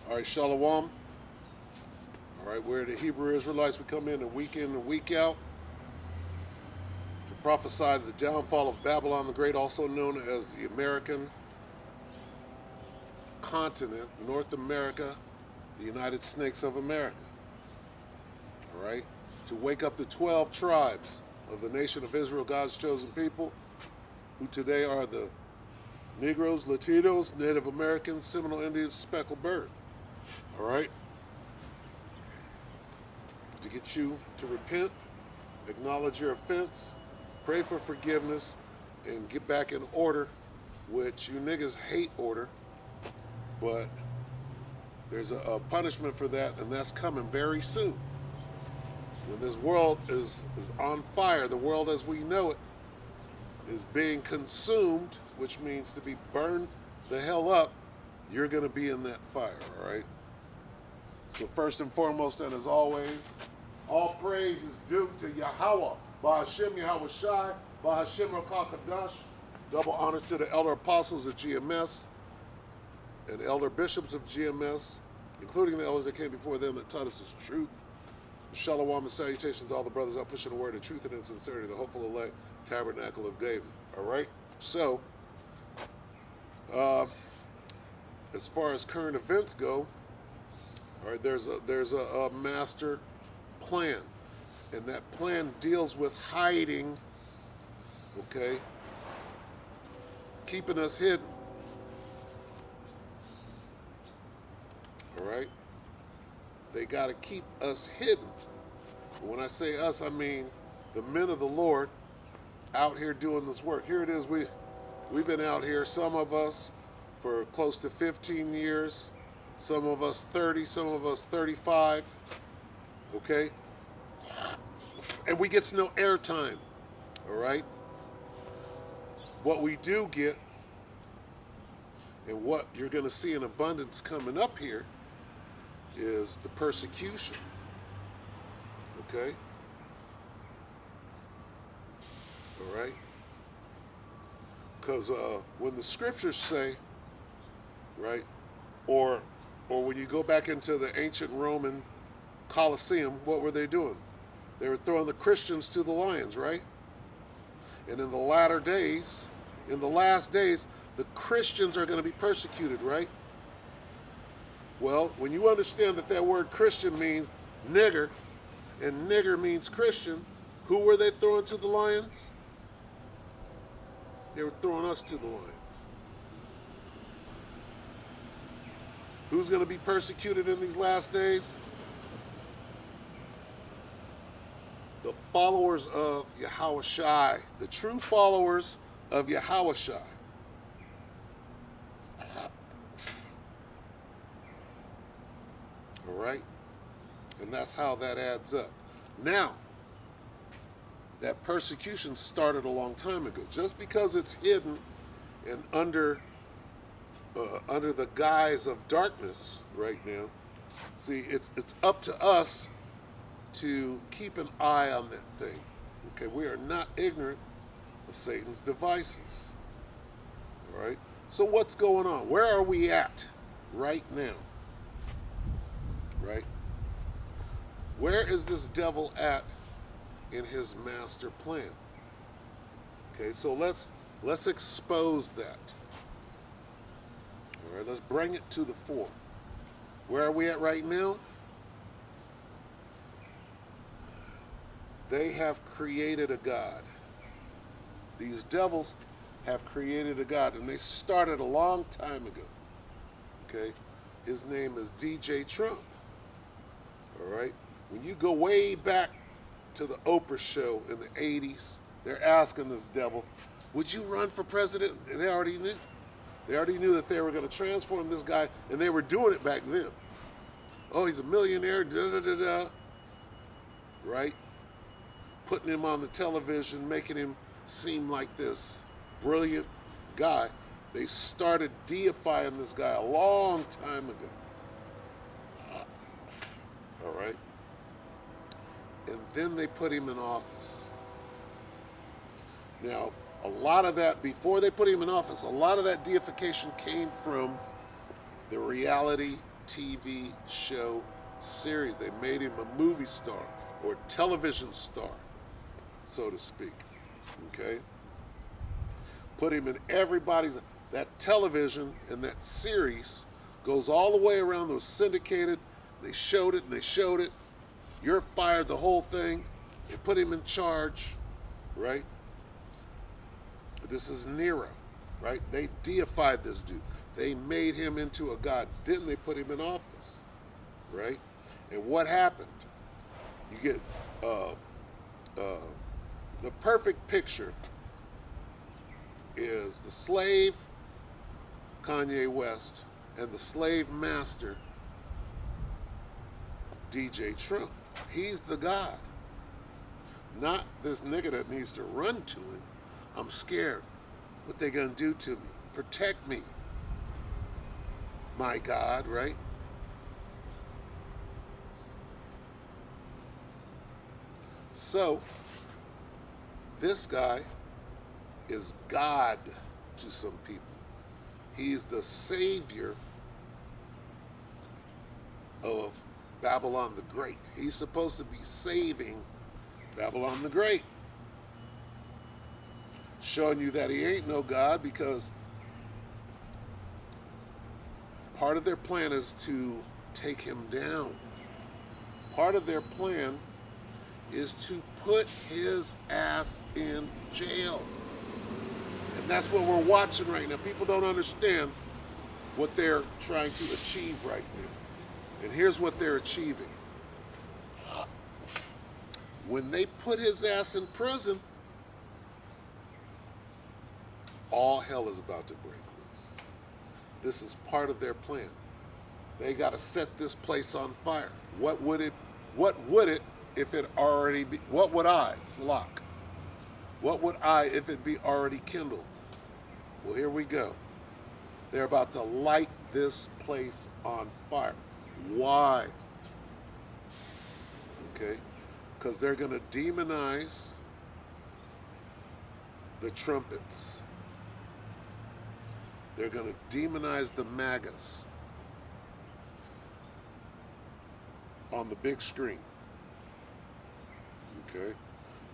All right, Shalom. All right, we're the Hebrew Israelites. We come in and week out to prophesy the downfall of Babylon the Great, also known as the American continent, North America, the United Snakes of America. All right, to wake up the 12 tribes of the nation of Israel, God's chosen people, who today are the Negroes, Latinos, Native Americans, Seminole Indians, Speckled Bird. All right? To get you to repent, acknowledge your offense, pray for forgiveness, and get back in order, which you niggas hate order, but there's a punishment for that, and that's coming very soon. When this world is on fire, the world as we know it is being consumed, which means to be burned the hell up, you're going to be in that fire, all right? So first and foremost, and as always, all praise is due to Yahweh, Ba'Hashem Yahweh Shai, Ba'Hashem Rakakadash. Double honors to the elder apostles of GMS and elder bishops of GMS, including the elders that came before them that taught us this truth. Shalom and salutations to all the brothers out pushing the word of truth and in sincerity, the hopeful elect tabernacle of David. All right? So, as far as current events go, all right, there's a master plan, and that plan deals with hiding, okay, keeping us hidden. All right? They got to keep us hidden. When I say us, I mean the men of the Lord out here doing this work. Here it is. We've been out here, some of us, for close to 15 years. Some of us 30, some of us 35. Okay? And we get no airtime. All right? What we do get, and what you're going to see in abundance coming up here, is the persecution. Okay? All right? Because when the scriptures say, right, or when you go back into the ancient Roman Colosseum, what were they doing? They were throwing the Christians to the lions, right? And in the latter days, in the last days, the Christians are going to be persecuted, right? Well, when you understand that that word Christian means nigger, and nigger means Christian, who were they throwing to the lions? They were throwing us to the lions. Who's going to be persecuted in these last days? The followers of Yahweh Shai, the true followers of Yahweh Shai. All right? And that's how that adds up. Now, that persecution started a long time ago. Just because it's hidden and under the guise of darkness right now, see, it's up to us to keep an eye on that thing. Okay, we are not ignorant of Satan's devices. All right? So what's going on? Where are we at right now? Right? Where is this devil at in his master plan? Okay, so let's expose that. All right, let's bring it to the fore. Where are we at right now? They have created a God. These devils have created a God, and they started a long time ago. Okay, his name is DJ Trump. All right, when you go way back to the Oprah show in the 80s, they're asking this devil, would you run for president? And they already knew. They already knew that they were going to transform this guy, and they were doing it back then. Oh, he's a millionaire, da-da-da-da. Right? Putting him on the television, making him seem like this brilliant guy. They started deifying this guy a long time ago. All right? And then they put him in office. Now, a lot of that, before they put him in office, a lot of that deification came from the reality TV show series. They made him a movie star or television star, so to speak. Okay? Put him in everybody's, that television and that series goes all the way around. It was syndicated. They showed it and they showed it. You're fired, the whole thing. They put him in charge, right? This is Nero, right? They deified this dude. They made him into a god. Then they put him in office, right? And what happened? You get the perfect picture is the slave, Kanye West, and the slave master, DJ Trump. He's the God. Not this nigga that needs to run to him. I'm scared. What they gonna do to me? Protect me. My God, right? So, this guy is God to some people. He's the savior of Babylon the Great. He's supposed to be saving Babylon the Great. Showing you that he ain't no God, because part of their plan is to take him down. Part of their plan is to put his ass in jail. And that's what we're watching right now. People don't understand what they're trying to achieve right now. And here's what they're achieving. When they put his ass in prison, all hell is about to break loose. This is part of their plan. They got to set this place on fire. What would it if it already be, what would I, Slock? What would I if it be already kindled? Well, here we go. They're about to light this place on fire. Why? Okay? Because they're going to demonize the trumpets. They're going to demonize the MAGAs on the big screen. Okay?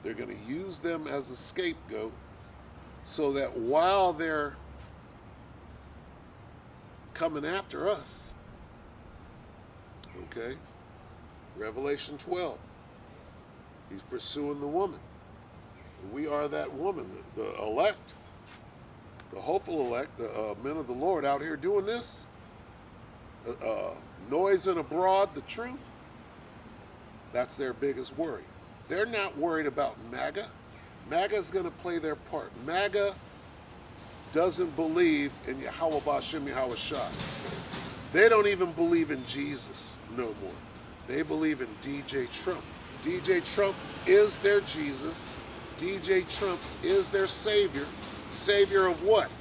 They're going to use them as a scapegoat so that while they're coming after us, okay, Revelation 12, he's pursuing the woman. We are that woman, the elect, the hopeful elect, the men of the Lord out here doing this, noising abroad the truth. That's their biggest worry. They're not worried about MAGA. MAGA's going to play their part. MAGA doesn't believe in Yahweh Ba'Shem Yahweh Shai. They don't even believe in Jesus no more. They believe in DJ Trump. DJ Trump is their Jesus. DJ Trump is their savior. Savior of what?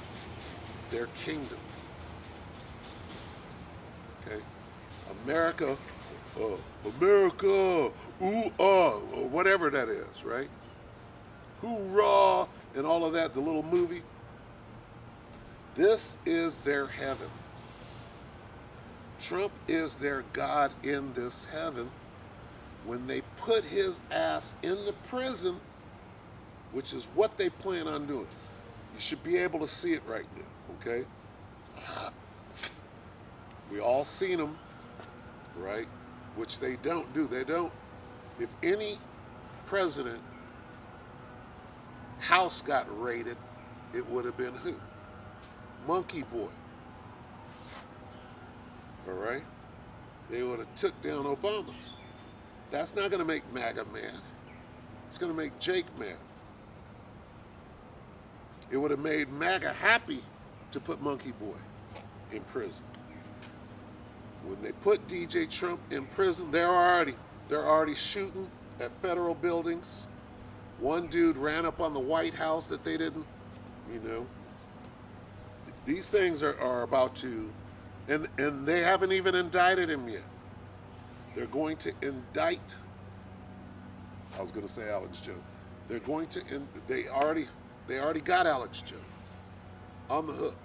Their kingdom. Okay? America, America, ooh, or whatever that is, right? Hoorah, and all of that, the little movie. This is their heaven. Trump is their God in this heaven. When they put his ass in the prison, which is what they plan on doing. You should be able to see it right now, okay? We all seen them, right? Which they don't do. They don't. If any president house got raided, it would have been who? Monkey Boy. All right? They would have took down Obama. That's not going to make MAGA mad. It's going to make Jake mad. It would have made MAGA happy to put Monkey Boy in prison. When they put DJ Trump in prison, they're already shooting at federal buildings. One dude ran up on the White House that they didn't, you know. These things are about to, and they haven't even indicted him yet. They're going to indict, I was going to say Alex Jones. They're going to, they already got Alex Jones on the hook.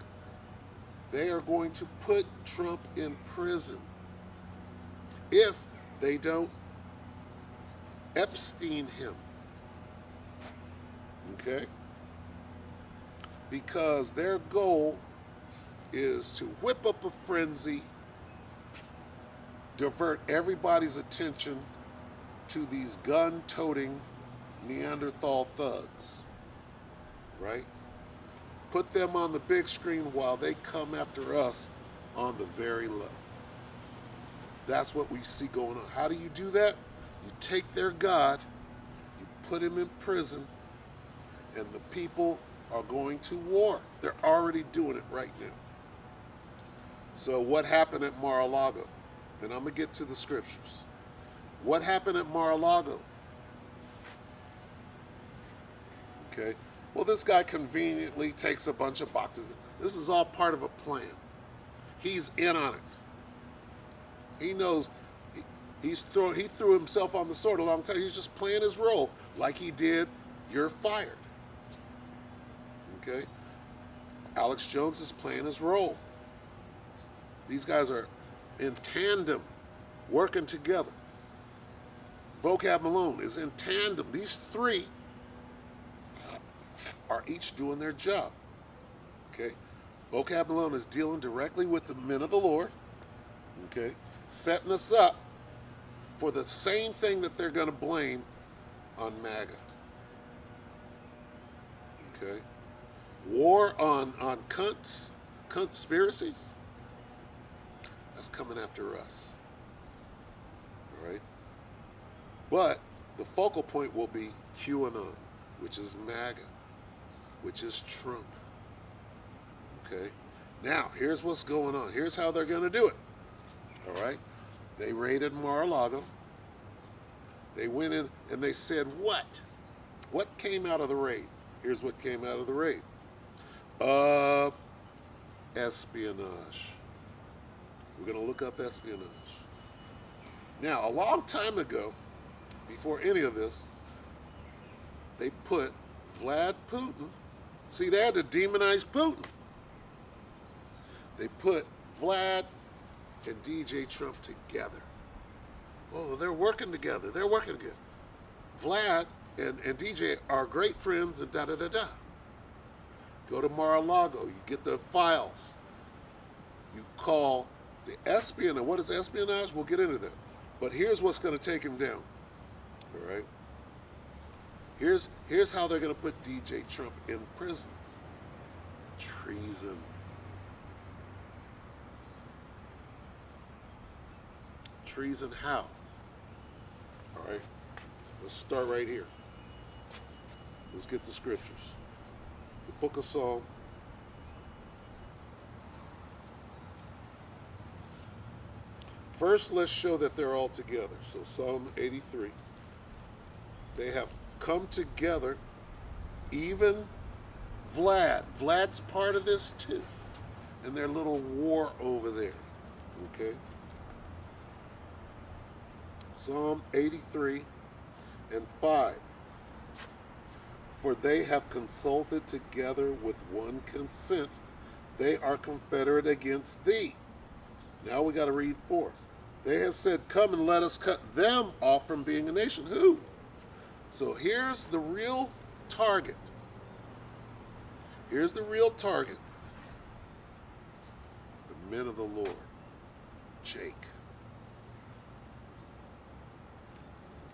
They are going to put Trump in prison. if they don't Epstein him. Okay? Because their goal is to whip up a frenzy, divert everybody's attention to these gun-toting Neanderthal thugs, right? Put them on the big screen while they come after us on the very low. That's what we see going on. How do you do that? You take their God, you put him in prison, and the people are going to war. They're already doing it right now. So what happened at Mar-a-Lago? And I'm going to get to the scriptures. What happened at Mar-a-Lago? Okay. Well, this guy conveniently takes a bunch of boxes. This is all part of a plan. He's in on it. He knows he threw himself on the sword a long time. He's just playing his role like he did. You're fired. Okay. Alex Jones is playing his role. These guys are in tandem, working together. Vocab Malone is in tandem. These three are each doing their job. Okay? Vocab Malone is dealing directly with the men of the Lord. Okay? Setting us up for the same thing that they're going to blame on MAGA. Okay? War on conspiracies. That's coming after us. All right? But the focal point will be QAnon, which is MAGA, which is Trump. Okay? Now, here's what's going on. Here's how they're going to do it. All right? They raided Mar-a-Lago. They went in and they said, what? What came out of the raid? Here's what came out of the raid. Espionage. We're going to look up espionage. Now, a long time ago, before any of this, they put Vlad Putin. See, they had to demonize Putin. They put Vlad and DJ Trump together. Oh, they're working together. They're working together. Vlad and DJ are great friends and da-da-da-da. Go to Mar-a-Lago. You get the files. You call the espionage. What is espionage? We'll get into that. But here's what's going to take him down. All right? Here's how they're going to put DJ Trump in prison. Treason. Treason how? All right? Let's start right here. Let's get the scriptures. The book of Psalm. First, let's show that they're all together. So Psalm 83. They have come together. Even Vlad. Vlad's part of this too. And their little war over there. Okay? Psalm 83 and 5. For they have consulted together with one consent. They are confederate against thee. Now we got to read 4. They have said, come and let us cut them off from being a nation. Who? So here's the real target. Here's the real target. The men of the Lord. Jake.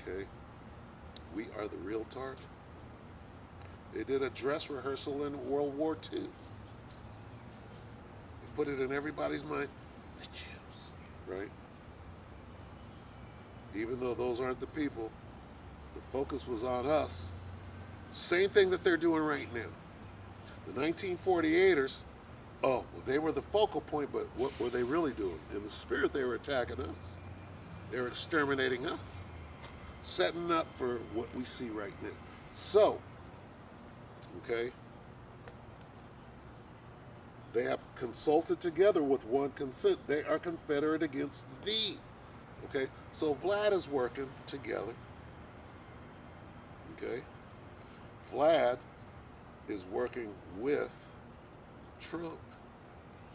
Okay? We are the real target. They did a dress rehearsal in World War II. They put it in everybody's mind. The Jews, right? Even though those aren't the people, the focus was on us. Same thing that they're doing right now. The 1948ers, they were the focal point, but what were they really doing? In the spirit, they were attacking us. They were exterminating us. Setting up for what we see right now. So, okay, they have consulted together with one consent. They are confederate against thee. Okay, so Vlad is working together. Okay, Vlad is working with Trump.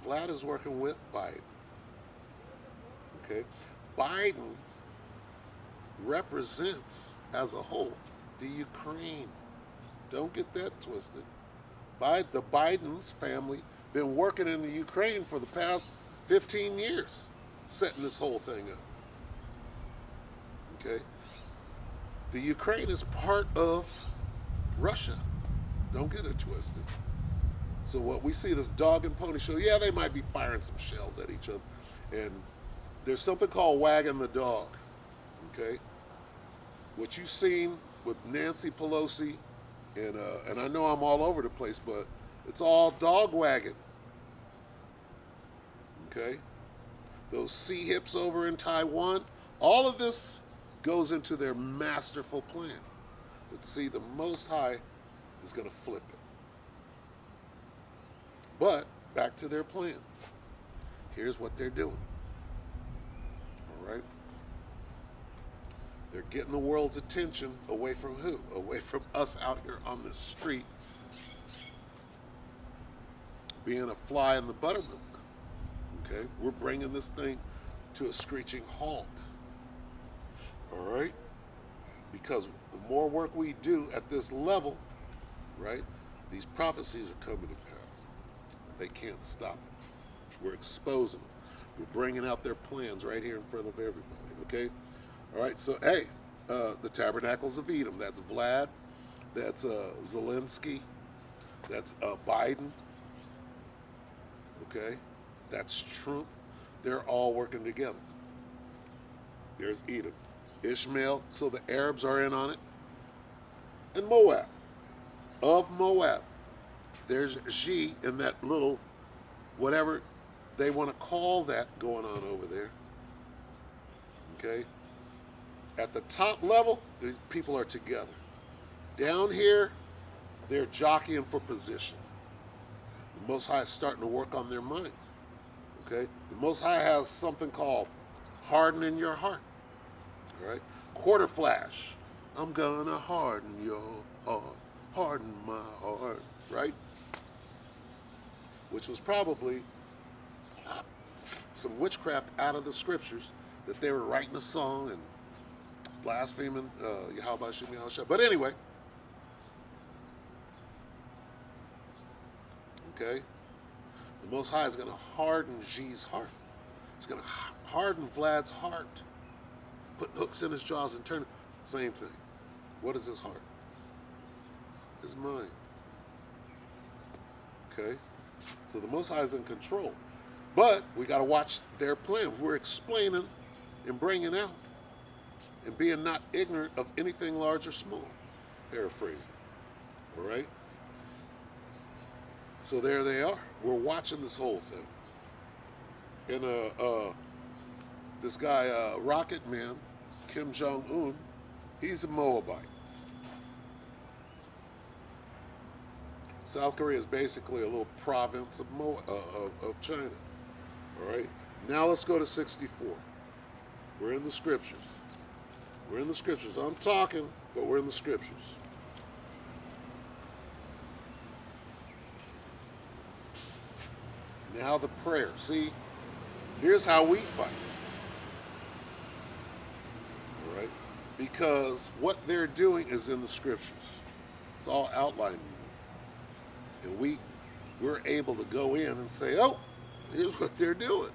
Vlad is working with Biden. Okay, Biden represents, as a whole, the Ukraine. Don't get that twisted. The Biden's family been working in the Ukraine for the past 15 years, setting this whole thing up. Okay? The Ukraine is part of Russia. Don't get it twisted. So what we see, this dog and pony show, yeah, they might be firing some shells at each other. And there's something called wagging the dog. Okay? What you've seen with Nancy Pelosi, and I know I'm all over the place, but it's all dog wagging. Okay? Those sea hips over in Taiwan, all of this goes into their masterful plan. But see, the Most High is going to flip it. But back to their plan. Here's what they're doing. All right? They're getting the world's attention away from who? Away from us out here on the street being a fly in the buttermilk. Okay? We're bringing this thing to a screeching halt. All right? Because the more work we do at this level, right, these prophecies are coming to pass. They can't stop it. We're exposing them. We're bringing out their plans right here in front of everybody. Okay? All right, so, hey, the Tabernacles of Edom, that's Vlad, that's Zelensky, that's Biden, okay? That's Trump. They're all working together. There's Edom. Ishmael, so the Arabs are in on it. And Moab. Of Moab, there's G in that little, whatever they want to call that going on over there. Okay? At the top level, these people are together. Down here, they're jockeying for position. The Most High is starting to work on their mind. Okay? The Most High has something called hardening your heart. All right? Quarter flash. I'm gonna harden your heart. Harden my heart. Right? Which was probably some witchcraft out of the scriptures that they were writing a song and blaspheming Yahweh Shem Yahushua. But anyway, okay, the Most High is going to harden G's heart. He's going to harden Vlad's heart. Put hooks in his jaws and turn it. Same thing. What is his heart? His mind. Okay? So the Most High is in control. But we got to watch their plan. We're explaining and bringing out and being not ignorant of anything large or small. Paraphrasing. All right? So there they are. We're watching this whole thing. And this guy, Rocket Man, Kim Jong-un, he's a Moabite. South Korea is basically a little province of China. All right? Now let's go to 64. We're in the scriptures. We're in the scriptures. I'm talking, but we're in the scriptures. Now the prayer. See, here's how we fight. All right? Because what they're doing is in the scriptures. It's all outlined. And we're able to go in and say, oh, here's what they're doing.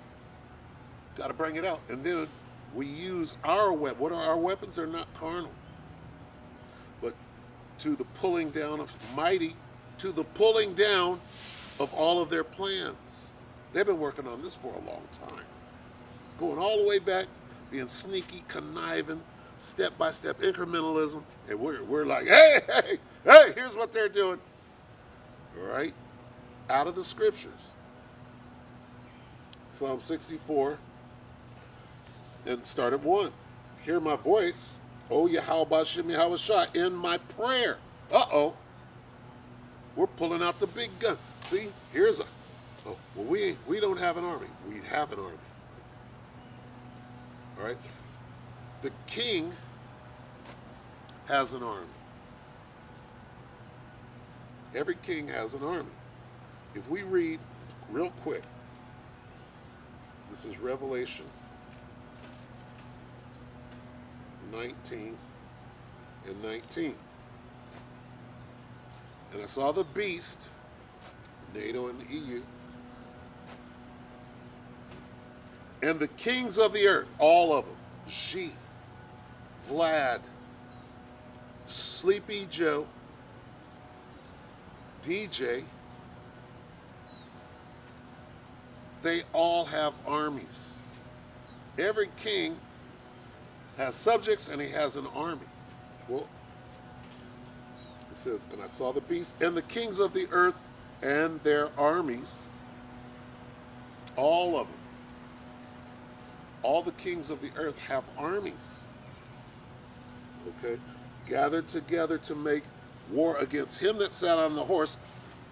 Got to bring it out. And then we use our weapon. What are our weapons? They're not carnal. But to the pulling down of mighty, to the pulling down of all of their plans. They've been working on this for a long time. Going all the way back, being sneaky, conniving, step-by-step incrementalism. And we're like, hey, here's what they're doing. All right? Out of the scriptures. Psalm 64. And start at 1. Hear my voice, O Yahweh Shem Yahushua, in my prayer. Uh-oh. We're pulling out the big gun. See, here's we don't have an army. We have an army. All right? The king has an army. Every king has an army. If we read real quick, this is Revelation 19 and 19. And I saw the beast, NATO and the EU, and the kings of the earth, all of them, Xi, Vlad, Sleepy Joe, DJ, they all have armies. Every king has subjects and he has an army. Well, it says, and I saw the beast and the kings of the earth and their armies, all of them. All the kings of the earth have armies. Okay? Gathered together to make war against him that sat on the horse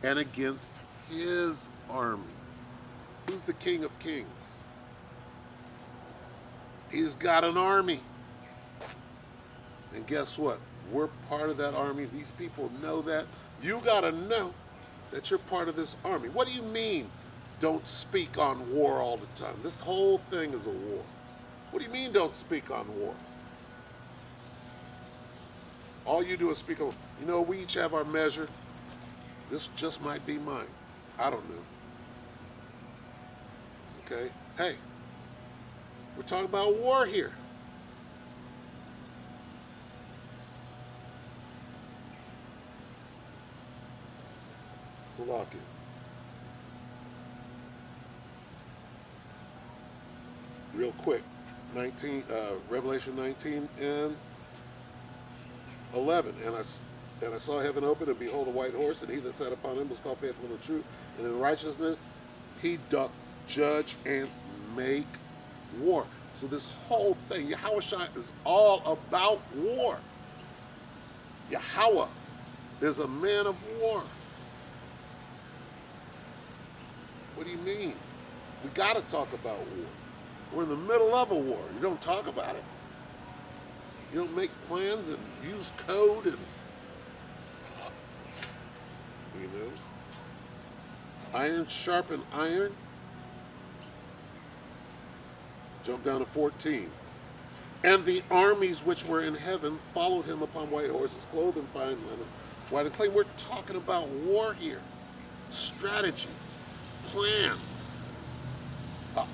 and against his army. Who's the King of Kings? He's got an army. And guess what? We're part of that army. These people know that. You got to know that you're part of this army. What do you mean, don't speak on war all the time? This whole thing is a war. What do you mean, don't speak on war? All you do is speak on, you know, we each have our measure. This just might be mine. I don't know. Okay? Hey, we're talking about war here. Salakia. Real quick, Revelation 19 and 11. And I saw heaven open, and behold, a white horse, and he that sat upon him was called Faithful and True, and in righteousness he doth judge and make war. So this whole thing, Yahushua is all about war. Yahweh is a man of war. What do you mean? We got to talk about war. We're in the middle of a war. You don't talk about it. You don't make plans and use code and, you know, iron sharpen iron. Jump down to 14. And the armies which were in heaven followed him upon white horses, clothed in fine linen, white and clean. We're talking about war here. Strategy. Plans.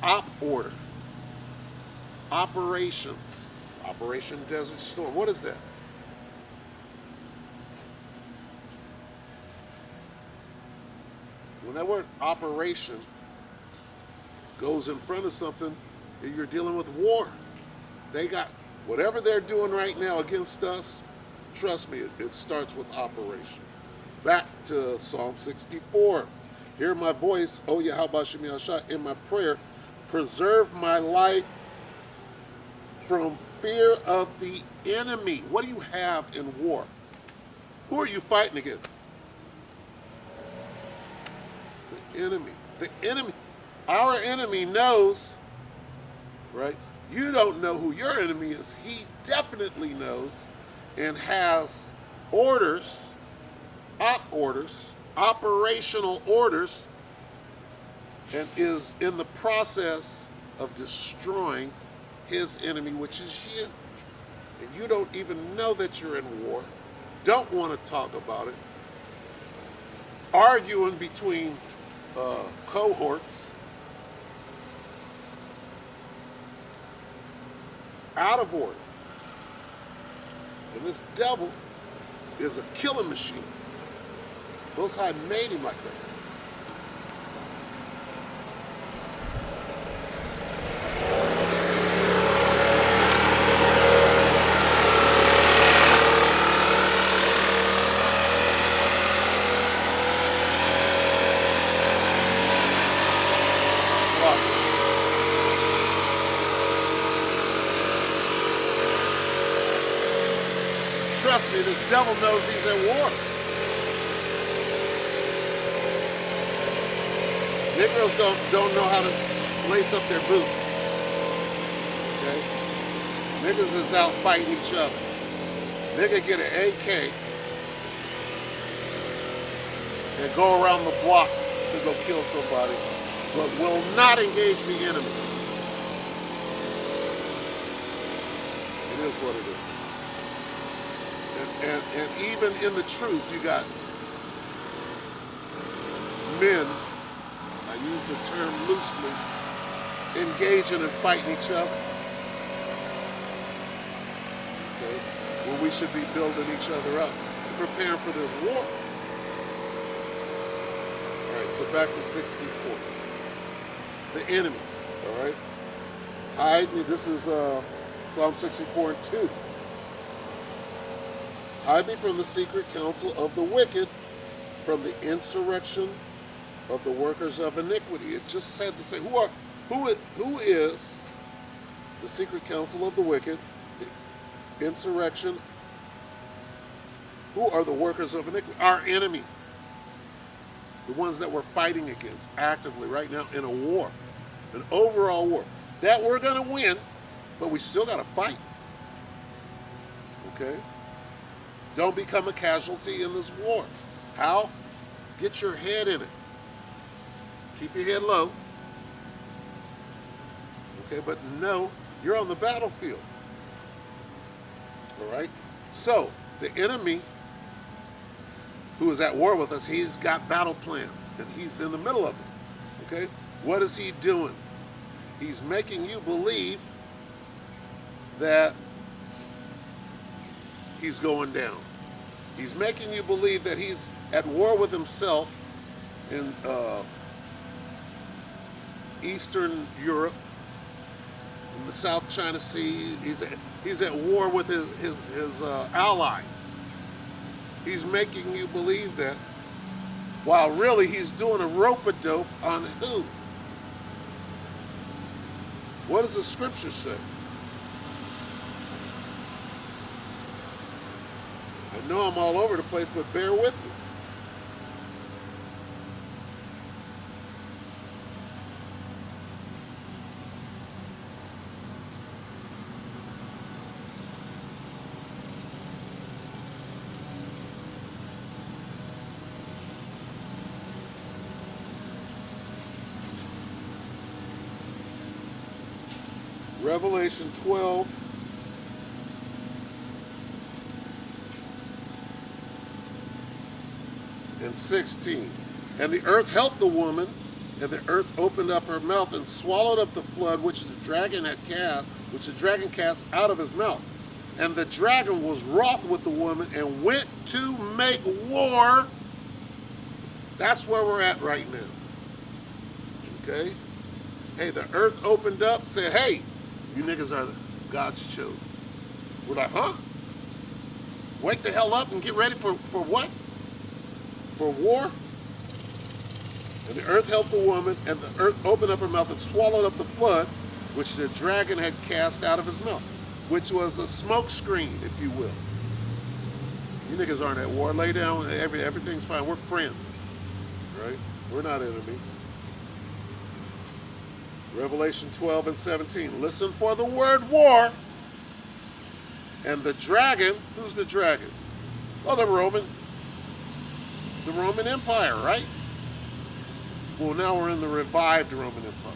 Op order. Operations. Operation Desert Storm. What is that? When that word operation goes in front of something, you're dealing with war. They got whatever they're doing right now against us. Trust me, it starts with operation. Back to Psalm 64. Hear my voice, O Yahweh Shem Yahshua, in my prayer. Preserve my life from fear of the enemy. What do you have in war? Who are you fighting against? The enemy. The enemy. Our enemy knows, right? You don't know who your enemy is. He definitely knows and has orders, operational orders, and is in the process of destroying his enemy, which is you. And you don't even know that you're in war, don't want to talk about it, arguing between cohorts, out of order. And this devil is a killing machine. Most High made him like that. Trust me, this devil knows he's at war. Negroes don't know how to lace up their boots. Okay? Niggas is out fighting each other. Nigga get an AK and go around the block to go kill somebody, but will not engage the enemy. And is what it is. And even in the truth, you got men, I use the term loosely, engaging and fighting each other. Okay? When we should be building each other up, preparing for this war. All right, so back to 64. The enemy, all right? Hide me, this is Psalm 64 and 2. Hide me from the secret counsel of the wicked, from the insurrection of the workers of iniquity. It just said to say, who is the secret counsel of the wicked, the insurrection? Who are the workers of iniquity? Our enemy. The ones that we're fighting against actively right now in a war, an overall war. That we're going to win, but we still got to fight. Okay? Don't become a casualty in this war. How? Get your head in it. Keep your head low. Okay, but no, you're on the battlefield. All right? So, the enemy who is at war with us, he's got battle plans, and he's in the middle of them. Okay? What is he doing? He's making you believe that he's going down. He's making you believe that he's at war with himself in Eastern Europe, in the South China Sea. He's at war with his allies. He's making you believe that, while really he's doing a rope-a-dope on who? What does the scripture say? I know I'm all over the place, but bear with me. Revelation 12. And 16. And the earth helped the woman, and the earth opened up her mouth and swallowed up the flood which the dragon cast out of his mouth. And the dragon was wroth with the woman and went to make war. That's where we're at right now. Okay? Hey, the earth opened up, said, hey, you niggas are God's chosen. We're like, huh? Wake the hell up and get ready for what? For war? And the earth helped the woman, and the earth opened up her mouth and swallowed up the flood, which the dragon had cast out of his mouth, which was a smoke screen, if you will. You niggas aren't at war. Lay down, everything's fine. We're friends, right? We're not enemies. Revelation 12 and 17. Listen for the word war. And the dragon, who's the dragon? Well, the Roman Empire, right? Well, now we're in the revived Roman Empire.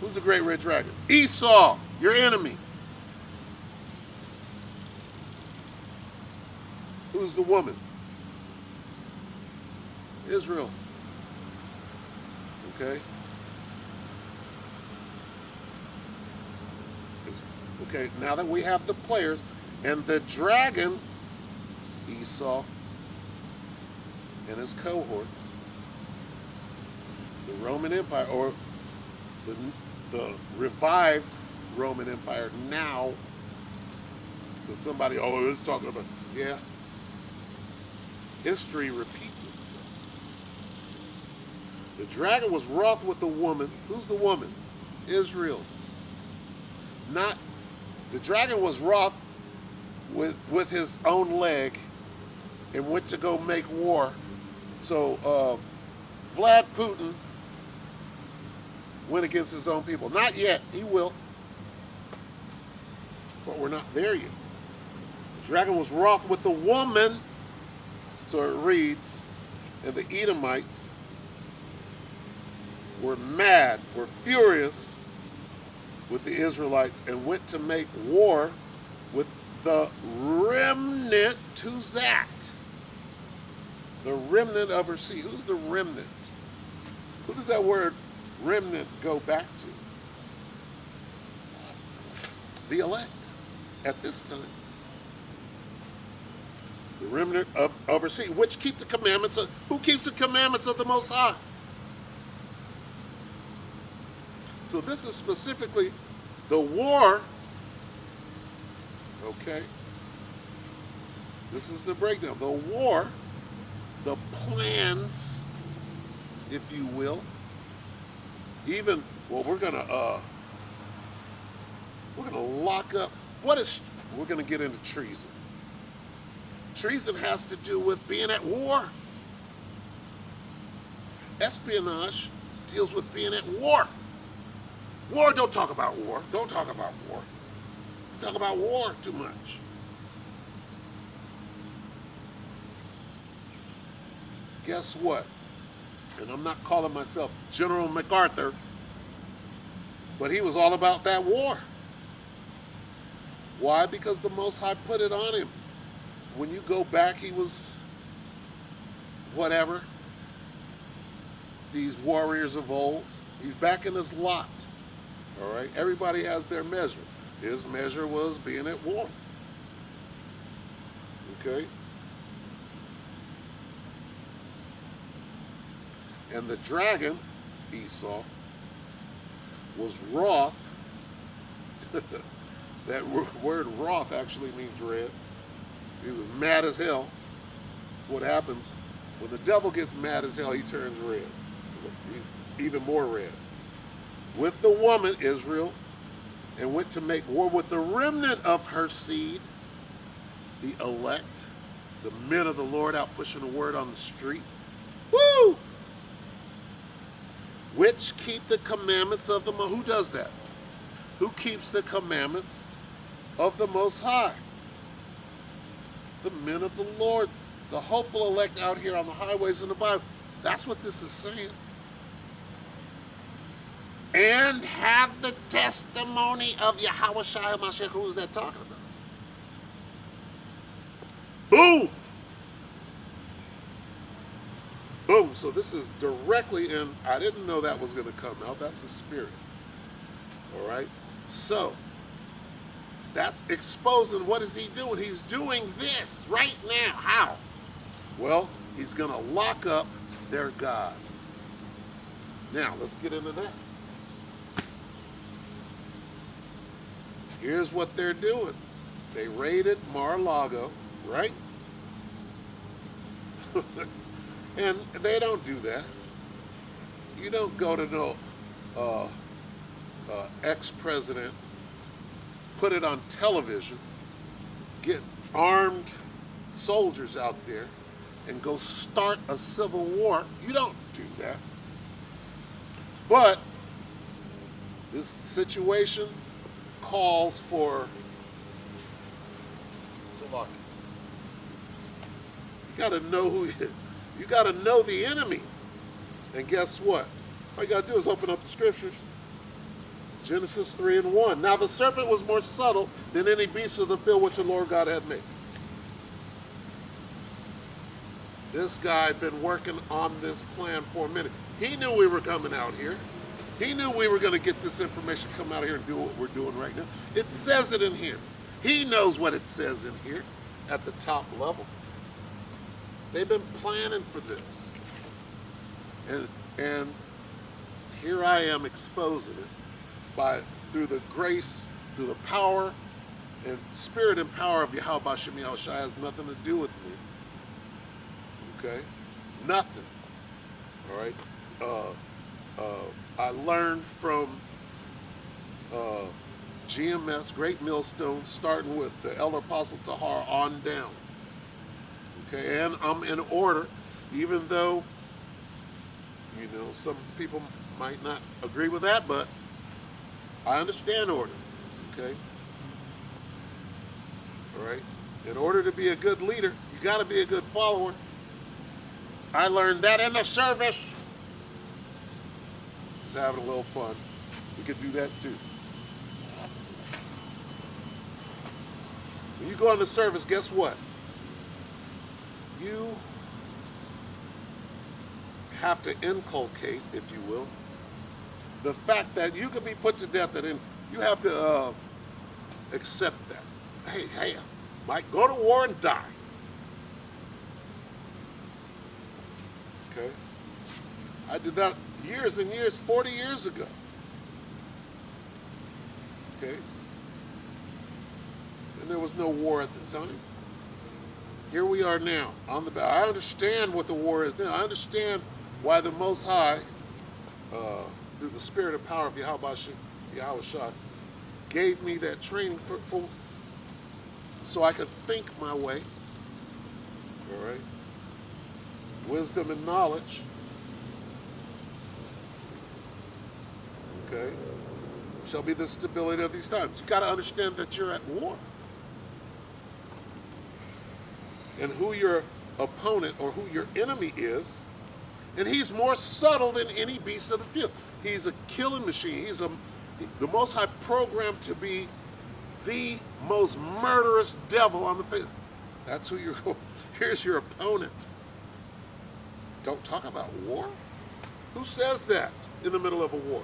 Who's the great red dragon? Esau, your enemy. Who's the woman? Israel. Okay? Okay, now that we have the players, and the dragon, Esau, and his cohorts, the Roman Empire, or the revived Roman Empire now, because somebody, is talking about, yeah, history repeats itself. The dragon was wroth with the woman. Who's the woman? Israel. The dragon was wroth with his own leg and went to go make war. So Vlad Putin went against his own people. Not yet. He will. But we're not there yet. The dragon was wroth with the woman. So it reads, and the Edomites were mad, were furious with the Israelites and went to make war with the remnant. Who's that? The remnant of her seed. Who's the remnant? Who does that word remnant go back to? The elect at this time. The remnant of her seed, which keep the commandments of, who keeps the commandments of the Most High? So this is specifically the war, okay? This is the breakdown. The war, the plans, if you will. Even, well, we're gonna lock up, we're gonna get into treason. Treason has to do with being at war. Espionage deals with being at war. War, don't talk about war. Don't talk about war. Talk about war too much. Guess what? And I'm not calling myself General MacArthur, but he was all about that war. Why? Because the Most High put it on him. When you go back, he was whatever. These warriors of old. He's back in his lot. All right? Everybody has their measure. His measure was being at war. Okay? And the dragon, Esau, was wroth. That word wroth actually means red. He was mad as hell. That's what happens. When the devil gets mad as hell, he turns red. He's even more red. With the woman, Israel, and went to make war with the remnant of her seed, the elect, the men of the Lord out pushing the word on the street. Woo! Which keep the commandments of the Most High. Who does that? Who keeps the commandments of the Most High? The men of the Lord, the hopeful elect out here on the highways in the Bible. That's what this is saying. And have the testimony of Yahweh Shai HaMashiach. Who is that talking about? Boom! Boom. So this is directly in, I didn't know that was going to come out. That's the spirit. All right? So, that's exposing, what is he doing? He's doing this right now. How? Well, he's going to lock up their God. Now, let's get into that. Here's what they're doing. They raided Mar-a-Lago, right? And they don't do that. You don't go to no ex-president, put it on television, get armed soldiers out there, and go start a civil war. You don't do that. But this situation calls for Salaki. You got to know who you got to know the enemy. And guess what? All you got to do is open up the scriptures. Genesis 3:1. Now the serpent was more subtle than any beast of the field which the Lord God had made. This guy had been working on this plan for a minute. He knew we were coming out here. He knew we were going to get this information, come out here and do what we're doing right now. It says it in here. He knows what it says in here at the top level. They've been planning for this. And here I am exposing it through the grace, through the power and spirit and power of Yahweh Bashem Yahushua. Has nothing to do with me. Okay? Nothing. All right? I learned from GMS, Great Millstone, starting with the Elder Apostle Tahar on down. Okay, and I'm in order, even though, you know, some people might not agree with that, but I understand order. Okay? All right? In order to be a good leader, you got to be a good follower. I learned that in the service. Just having a little fun. We could do that too. When you go into service, guess what? You have to inculcate, if you will, the fact that you could be put to death, and you have to accept that. Hey, I might go to war and die. Okay? I did that years and years, 40 years ago. Okay? And there was no war at the time. Here we are now on the battle. I understand what the war is now. I understand why the Most High, through the spirit and power of Yahweh Shah, gave me that training so I could think my way. All right? Wisdom and knowledge. Okay? Shall be the stability of these times. You got to understand that you're at war. And who your opponent or who your enemy is. And he's more subtle than any beast of the field. He's a killing machine. He's the Most High programmed to be the most murderous devil on the face. That's who you're going. Here's your opponent. Don't talk about war. Who says that in the middle of a war?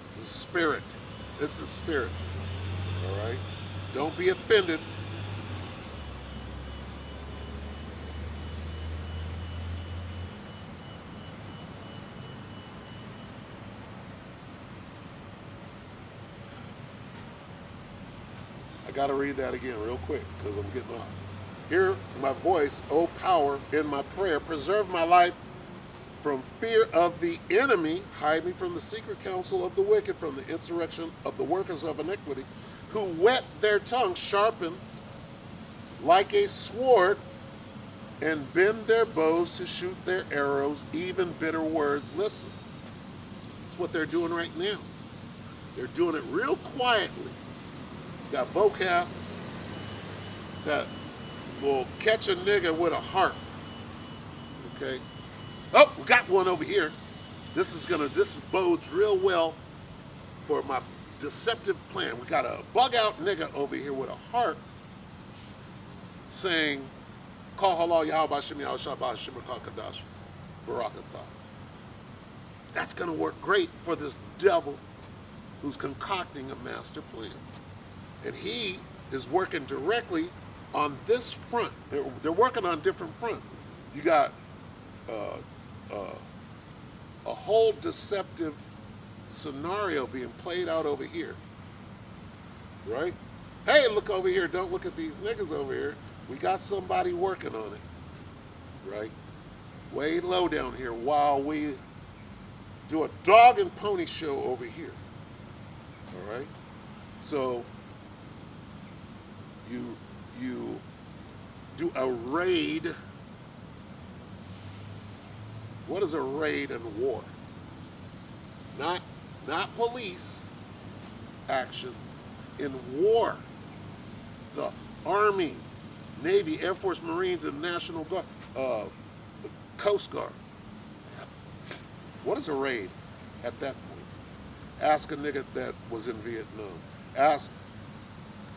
It's the spirit. It's the spirit. All right? Don't be offended. I got to read that again real quick because I'm getting off. Hear my voice, O power, in my prayer. Preserve my life from fear of the enemy. Hide me from the secret counsel of the wicked, from the insurrection of the workers of iniquity, who whet their tongue, sharpen like a sword, and bend their bows to shoot their arrows, even bitter words. Listen, that's what they're doing right now. They're doing it real quietly. Got vocab that will catch a nigga with a heart. Okay? Oh, we got one over here. This bodes real well for my deceptive plan. We got a bug out nigga over here with a heart saying, Call halal Yahweh Shem Yahweh Shabbat Shemar Kadash Barakatah. That's going to work great for this devil who's concocting a master plan. And he is working directly on this front. They're working on different fronts. You got a whole deceptive scenario being played out over here, right? Hey, look over here. Don't look at these niggas over here. We got somebody working on it, right? Way low down here while we do a dog and pony show over here, all right? So you do a raid. What is a raid in war? Not police action. In war, the Army, Navy, Air Force, Marines, and National Guard, Coast Guard. What is a raid at that point? Ask a nigga that was in Vietnam. Ask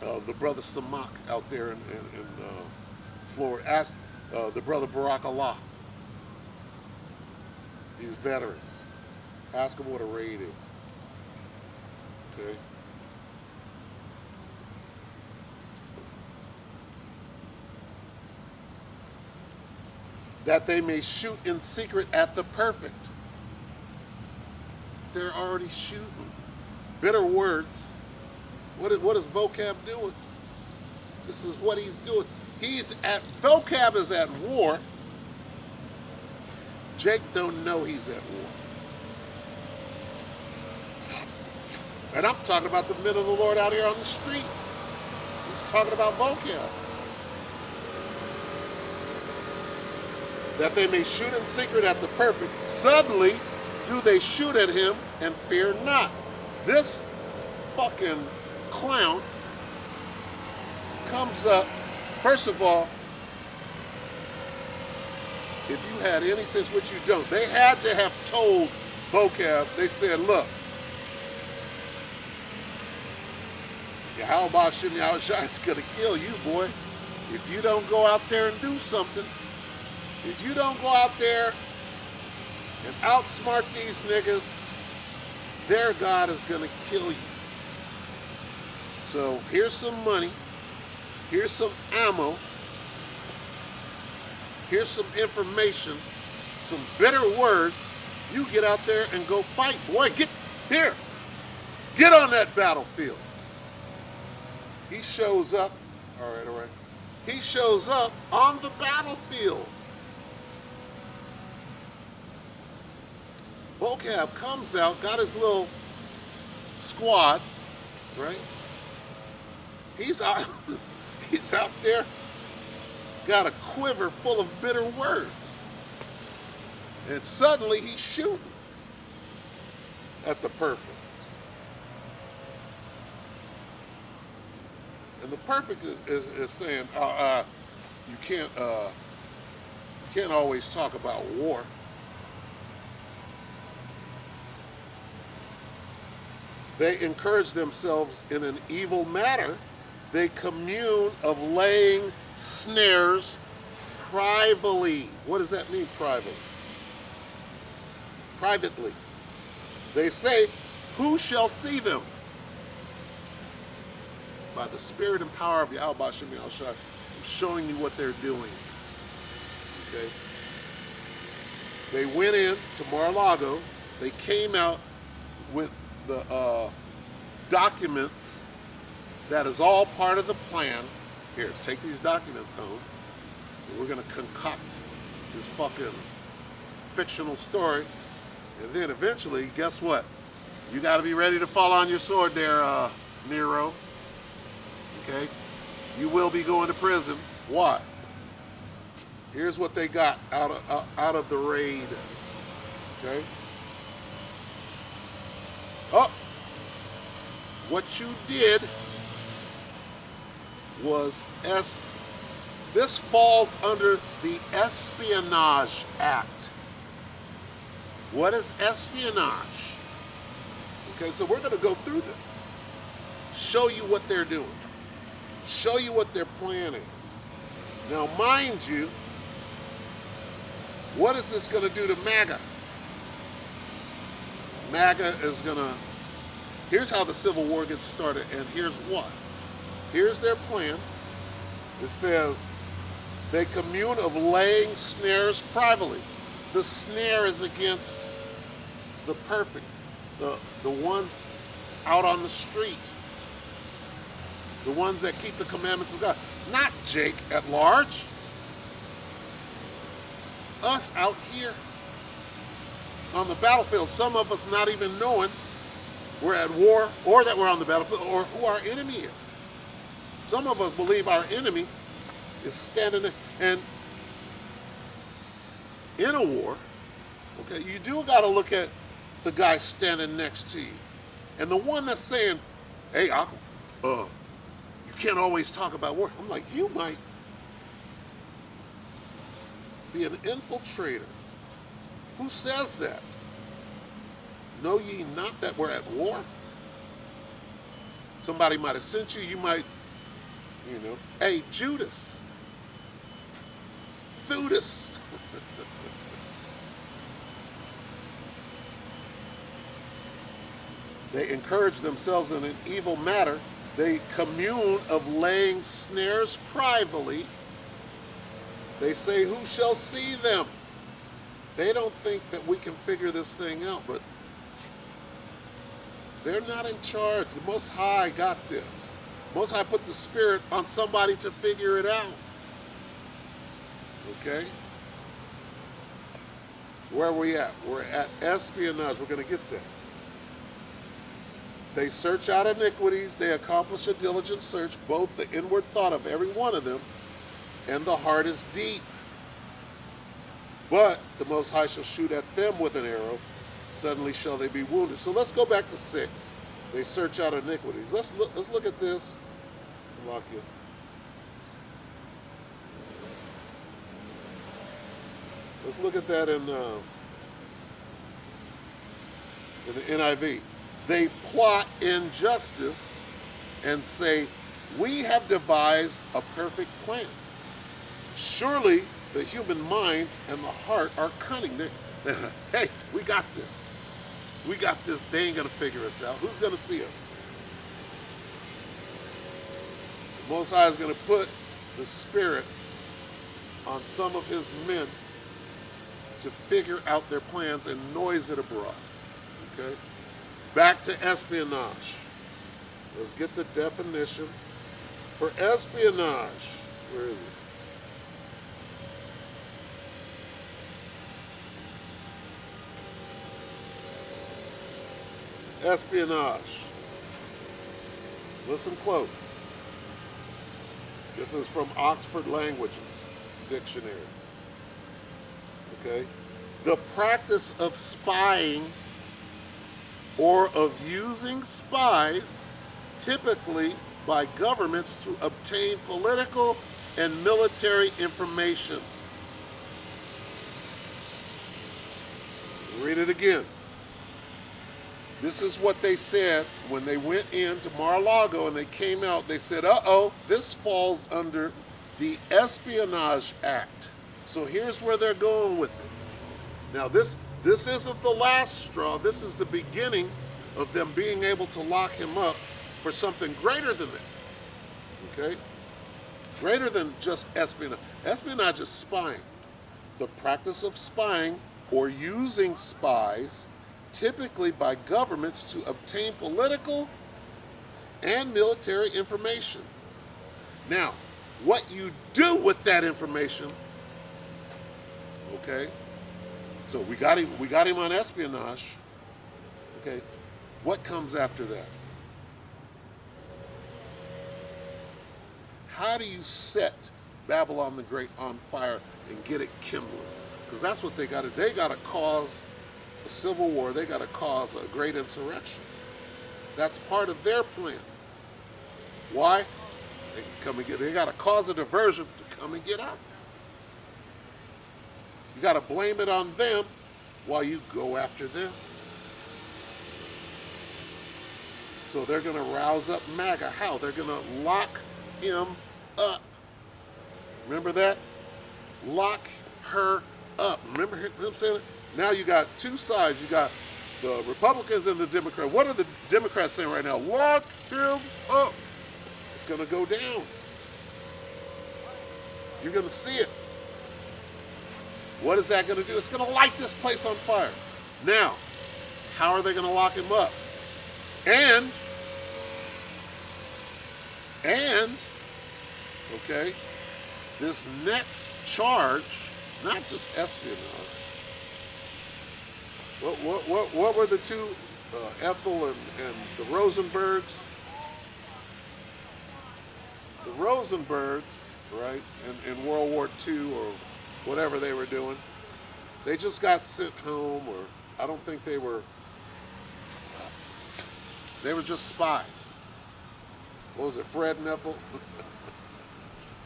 the brother Samak out there in Florida. Ask the brother Barack Allah. These veterans. Ask them what a raid is. Okay? That they may shoot in secret at the perfect. They're already shooting. Bitter words. What is vocab doing? This is what he's doing. Vocab is at war. Jake don't know he's at war. And I'm talking about the men of the Lord out here on the street. He's talking about vocab. That they may shoot in secret at the perfect. Suddenly do they shoot at him and fear not. This fucking clown comes up. First of all, if you had any sense, which you don't, they had to have told vocab. They said, look, Yahweh Shem Yahushua is going to kill you, boy. If you don't go out there and do something, if you don't go out there and outsmart these niggas, their God is going to kill you. So here's some money. Here's some ammo. Here's some information. Some bitter words. You get out there and go fight. Boy, get here. Get on that battlefield. He shows up. All right. He shows up on the battlefield. Vocab comes out, got his little squad, right? He's out there, got a quiver full of bitter words. And suddenly he's shooting at the perfect. And the perfect is saying, you can't always talk about war. They encourage themselves in an evil matter. They commune of laying snares privately. What does that mean, privately? Privately. They say, who shall see them? By the spirit and power of Yahweh Shem Yahushua, I'm showing you what they're doing. Okay? They went in to Mar-a-Lago. They came out with the documents that is all part of the plan. Here, take these documents home. And we're going to concoct this fucking fictional story. And then eventually, guess what? You got to be ready to fall on your sword there, Nero. Okay? You will be going to prison. Why? Here's what they got out of the raid. Okay? Oh, what you did was this falls under the Espionage Act. What is espionage? Okay, so we're going to go through this. Show you what they're doing. Show you what their plan is. Now, mind you, what is this going to do to MAGA? MAGA is going to... Here's how the Civil War gets started, and here's what. Here's their plan. It says, they commune of laying snares privately. The snare is against the perfect, the ones out on the street, the ones that keep the commandments of God. Not Jake at large. Us out here on the battlefield, some of us not even knowing we're at war or that we're on the battlefield or who our enemy is. Some of us believe our enemy is standing there. And in a war, okay, you do got to look at the guy standing next to you. And the one that's saying, hey, you can't always talk about war. I'm like, you might be an infiltrator. Who says that? Know ye not that we're at war? Somebody might have sent you. You might, hey, Judas, Thudas. They encourage themselves in an evil matter. They commune of laying snares privately. They say, who shall see them? They don't think that we can figure this thing out, but they're not in charge. The Most High got this. Most High put the Spirit on somebody to figure it out. Okay? Where are we at? We're at espionage. We're going to get there. They search out iniquities. They accomplish a diligent search, both the inward thought of every one of them, and the heart is deep. But the Most High shall shoot at them with an arrow. Suddenly shall they be wounded. So let's go back to 6. They search out iniquities. Let's look at this. Salakia. Let's look at that in the NIV. They plot injustice and say, we have devised a perfect plan. Surely the human mind and the heart are cunning. Hey, we got this. We got this. They ain't going to figure us out. Who's going to see us? The Most High is going to put the Spirit on some of his men to figure out their plans and noise it abroad. Okay? Back to espionage. Let's get the definition for espionage. Where is it? Espionage. Listen close. This is from Oxford Languages Dictionary. Okay? The practice of spying or of using spies, typically by governments, to obtain political and military information. Read it again. This is what they said when they went into Mar-a-Lago and they came out. They said, uh-oh, this falls under the Espionage Act. So here's where they're going with it. Now, this isn't the last straw. This is the beginning of them being able to lock him up for something greater than that. Okay? Greater than just espionage. Espionage is spying. The practice of spying or using spies, typically by governments, to obtain political and military information. Now, what you do with that information, okay? So we got him on espionage. Okay, what comes after that? How do you set Babylon the Great on fire and get it kindling? Because that's what they got to. They got to cause a civil war. They got to cause a great insurrection. That's part of their plan. Why? They can come and get. They got to cause a diversion to come and get us. You got to blame it on them while you go after them. So they're going to rouse up MAGA. How? They're going to lock him up. Remember that? Lock her up. Remember him saying it? Now you got two sides. You got the Republicans and the Democrats. What are the Democrats saying right now? Lock him up. It's going to go down. You're going to see it. What is that going to do? It's going to light this place on fire. Now, how are they going to lock him up? And, okay, this next charge, not just espionage. What were the two, Ethel and the Rosenbergs? The Rosenbergs, right, in World War II or whatever they were doing, they just got sent home, or I don't think they were just spies. What was it, Fred and Ethel?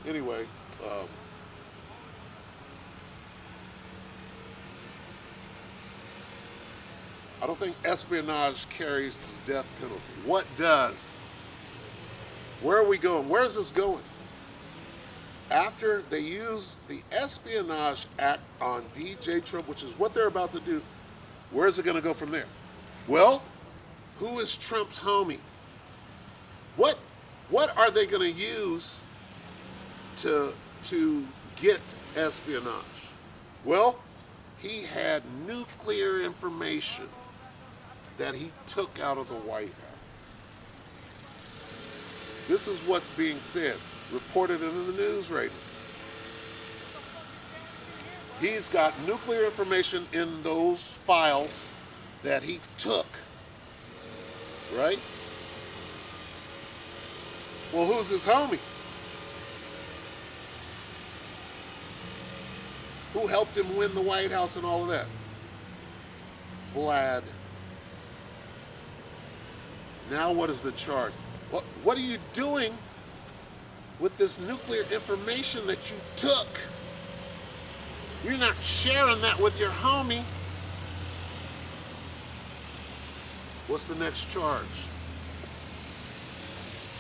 Anyway, I don't think espionage carries the death penalty. What does? Where are we going? Where is this going? After they use the Espionage Act on DJ Trump, which is what they're about to do, where is it going to go from there? Well, who is Trump's homie? What are they going to use to get espionage? Well, he had nuclear information that he took out of the White House. This is what's being said, reported in the news right now. He's got nuclear information in those files that he took, right? Well, who's his homie? Who helped him win the White House and all of that? Vlad. Now what is the charge? What are you doing with this nuclear information that you took? You're not sharing that with your homie. What's the next charge?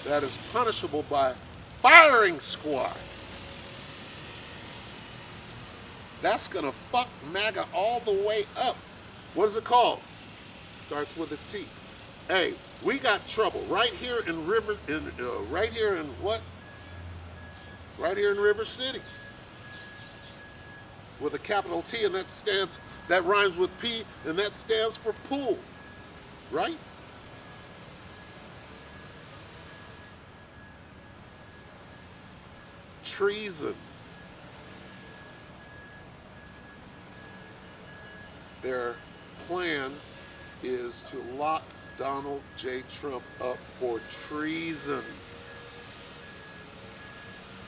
that is punishable by firing squad. That's going to fuck MAGA all the way up. What is it called? Starts with a T. Hey, we got trouble right here in River City with a capital T, and that rhymes with P, and that stands for pool, right? Treason. Their plan is to lock Donald J. Trump up for treason.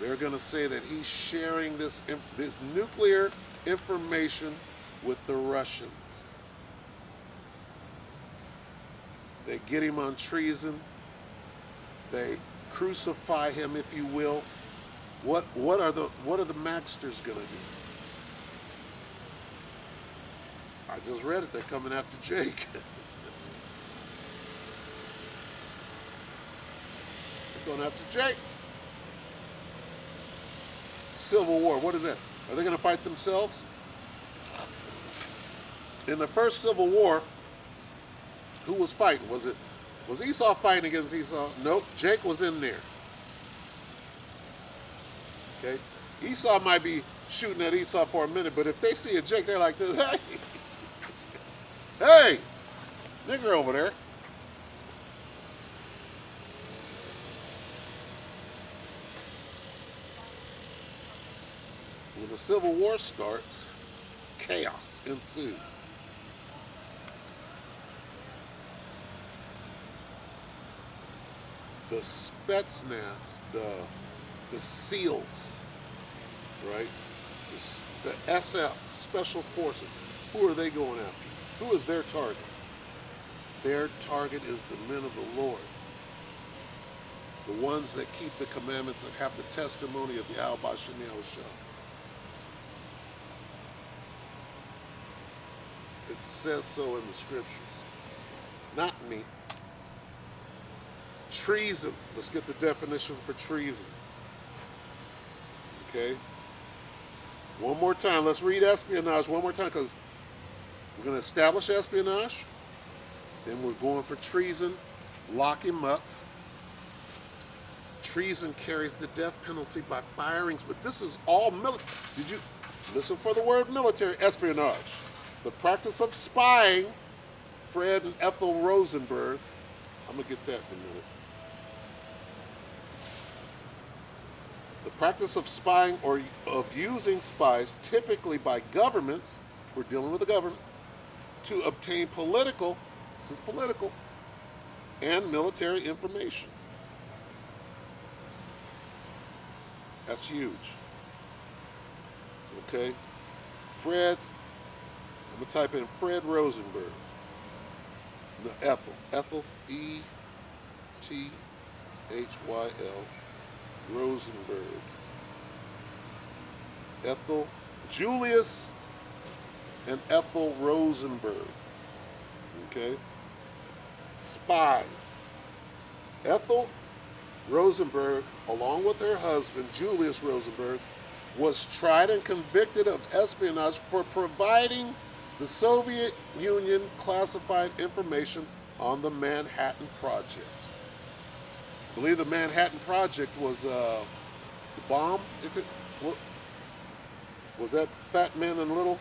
They're going to say that he's sharing this nuclear information with the Russians. They get him on treason. They crucify him, if you will. What are the Magsters going to do? I just read it. They're coming after Jake. They're going after Jake. Civil War. What is that? Are they going to fight themselves? In the first Civil War, who was fighting? Was Esau fighting against Esau? Nope. Jake was in there. Okay. Esau might be shooting at Esau for a minute, but if they see a Jake, they're like this. Hey, hey, nigger over there. When the Civil War starts, chaos ensues. The Spetsnaz, the SEALs, right? The SF, Special Forces. Who are they going after? Who is their target? Their target is the men of the Lord. The ones that keep the commandments and have the testimony of Yahweh Shem Yahushua. It says so in the scriptures. Not me. Treason. Let's get the definition for treason. Okay? One more time. Let's read espionage one more time, because we're going to establish espionage. Then we're going for treason. Lock him up. Treason carries the death penalty by firings, but this is all military. Did you listen for the word military? Espionage. The practice of spying, Fred and Ethel Rosenberg. I'm going to get that in a minute. The practice of spying or of using spies, typically by governments, we're dealing with the government, to obtain political, this is political, and military information. That's huge. Okay? Fred, I'm going to type in Fred Rosenberg. No, Ethel, E-T-H-Y-L, Rosenberg. Ethel, Julius and Ethel Rosenberg. Okay? Spies. Ethel Rosenberg, along with her husband, Julius Rosenberg, was tried and convicted of espionage for providing the Soviet Union classified information on the Manhattan Project. I believe the Manhattan Project was the bomb. Was that Fat Man and Little?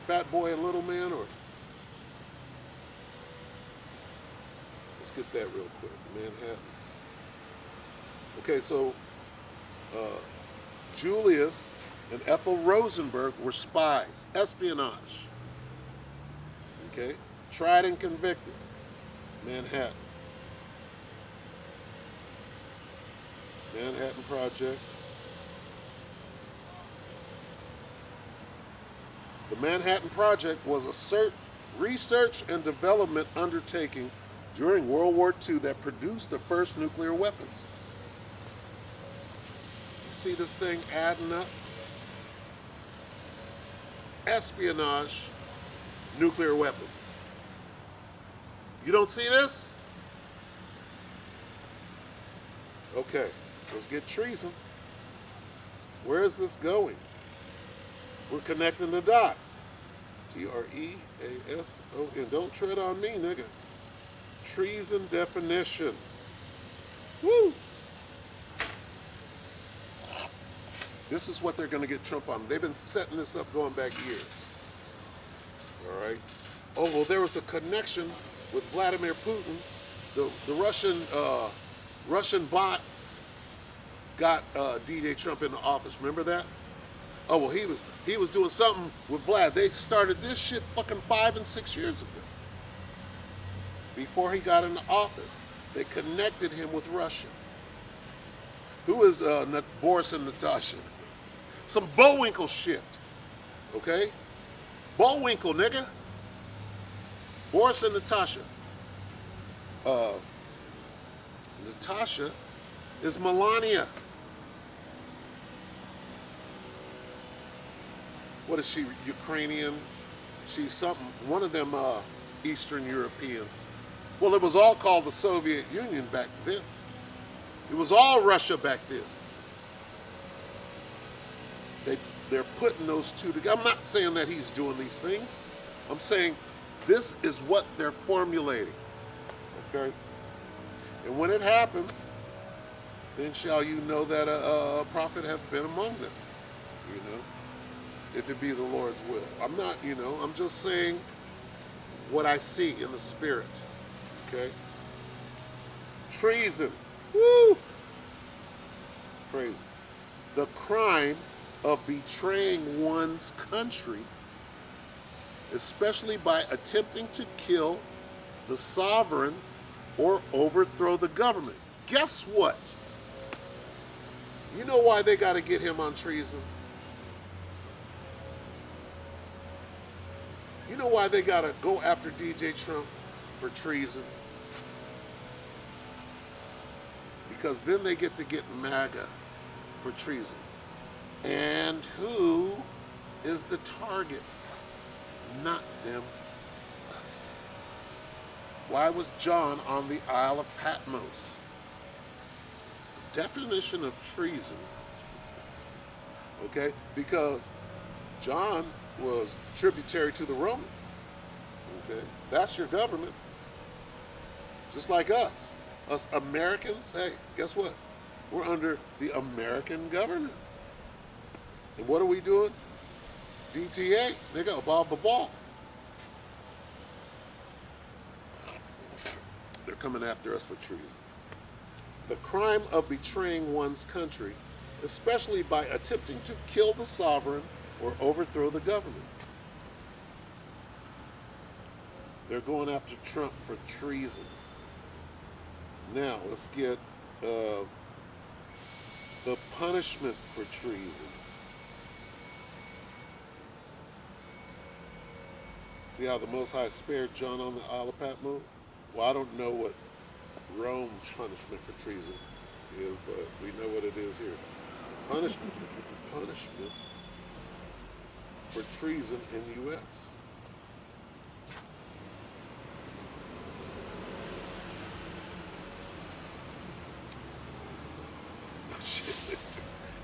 Fat Boy and Little Man, or? Let's get that real quick. Manhattan. Okay, so Julius and Ethel Rosenberg were spies, espionage. Okay, tried and convicted. Manhattan. Manhattan Project. The Manhattan Project was a research and development undertaking during World War II that produced the first nuclear weapons. You see this thing adding up? Espionage, nuclear weapons. You don't see this? Okay, let's get treason. Where is this going? We're connecting the dots. Treason. Don't tread on me, nigga. Treason definition. Woo! This is what they're going to get Trump on. They've been setting this up going back years. All right. Oh, well, there was a connection with Vladimir Putin. The Russian bots got DJ Trump into office. Remember that? Oh, well, he was doing something with Vlad. They started this shit fucking 5 and 6 years ago. Before he got into office, they connected him with Russia. Who is Boris and Natasha? Some Bullwinkle shit. Okay? Bullwinkle, nigga. Boris and Natasha. Natasha is Melania. What is she? Ukrainian? She's something. One of them Eastern European. Well, it was all called the Soviet Union back then. It was all Russia back then. They're putting those two together. I'm not saying that he's doing these things. I'm saying this is what they're formulating. Okay? And when it happens, then shall you know that a prophet hath been among them. You know? If it be the Lord's will. I'm not, I'm just saying what I see in the spirit. Okay? Treason. Woo! Crazy. The crime of betraying one's country, especially by attempting to kill the sovereign or overthrow the government. Guess what? You know why they got to get him on treason? You know why they got to go after DJ Trump for treason? Because then they get to get MAGA for treason. And who is the target? Not them, us. Why was John on the Isle of Patmos? The definition of treason, okay, because John was tributary to the Romans, okay? That's your government. Just like us. Us Americans, hey, guess what? We're under the American government. And what are we doing? DTA, nigga, above the ball. They're coming after us for treason. The crime of betraying one's country, especially by attempting to kill the sovereign or overthrow the government. They're going after Trump for treason. Now, let's get the punishment for treason. See how the Most High spared John on the Isle of Patmos? Well, I don't know what Rome's punishment for treason is, but we know what it is here. Punishment for treason in the U.S.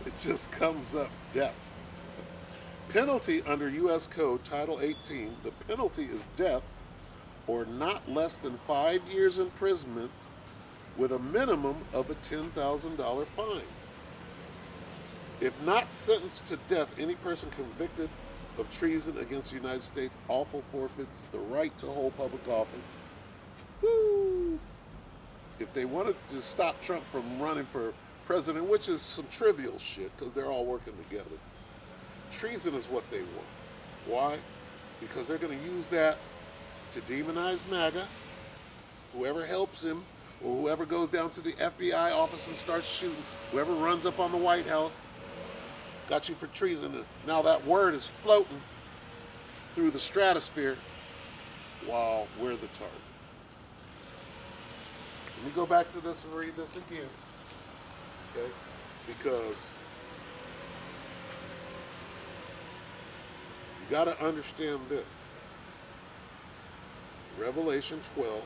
It just comes up, death. Penalty under U.S. Code Title 18, the penalty is death or not less than 5 years imprisonment with a minimum of a $10,000 fine. If not sentenced to death, any person convicted of treason against the United States also forfeits the right to hold public office. Woo! If they wanted to stop Trump from running for president, which is some trivial shit because they're all working together, treason is what they want. Why? Because they're going to use that to demonize MAGA, whoever helps him, or whoever goes down to the FBI office and starts shooting, whoever runs up on the White House, got you for treason. And now that word is floating through the stratosphere while we're the target. Let me go back to this and read this again. Okay? Because you got to understand this. Revelation 12.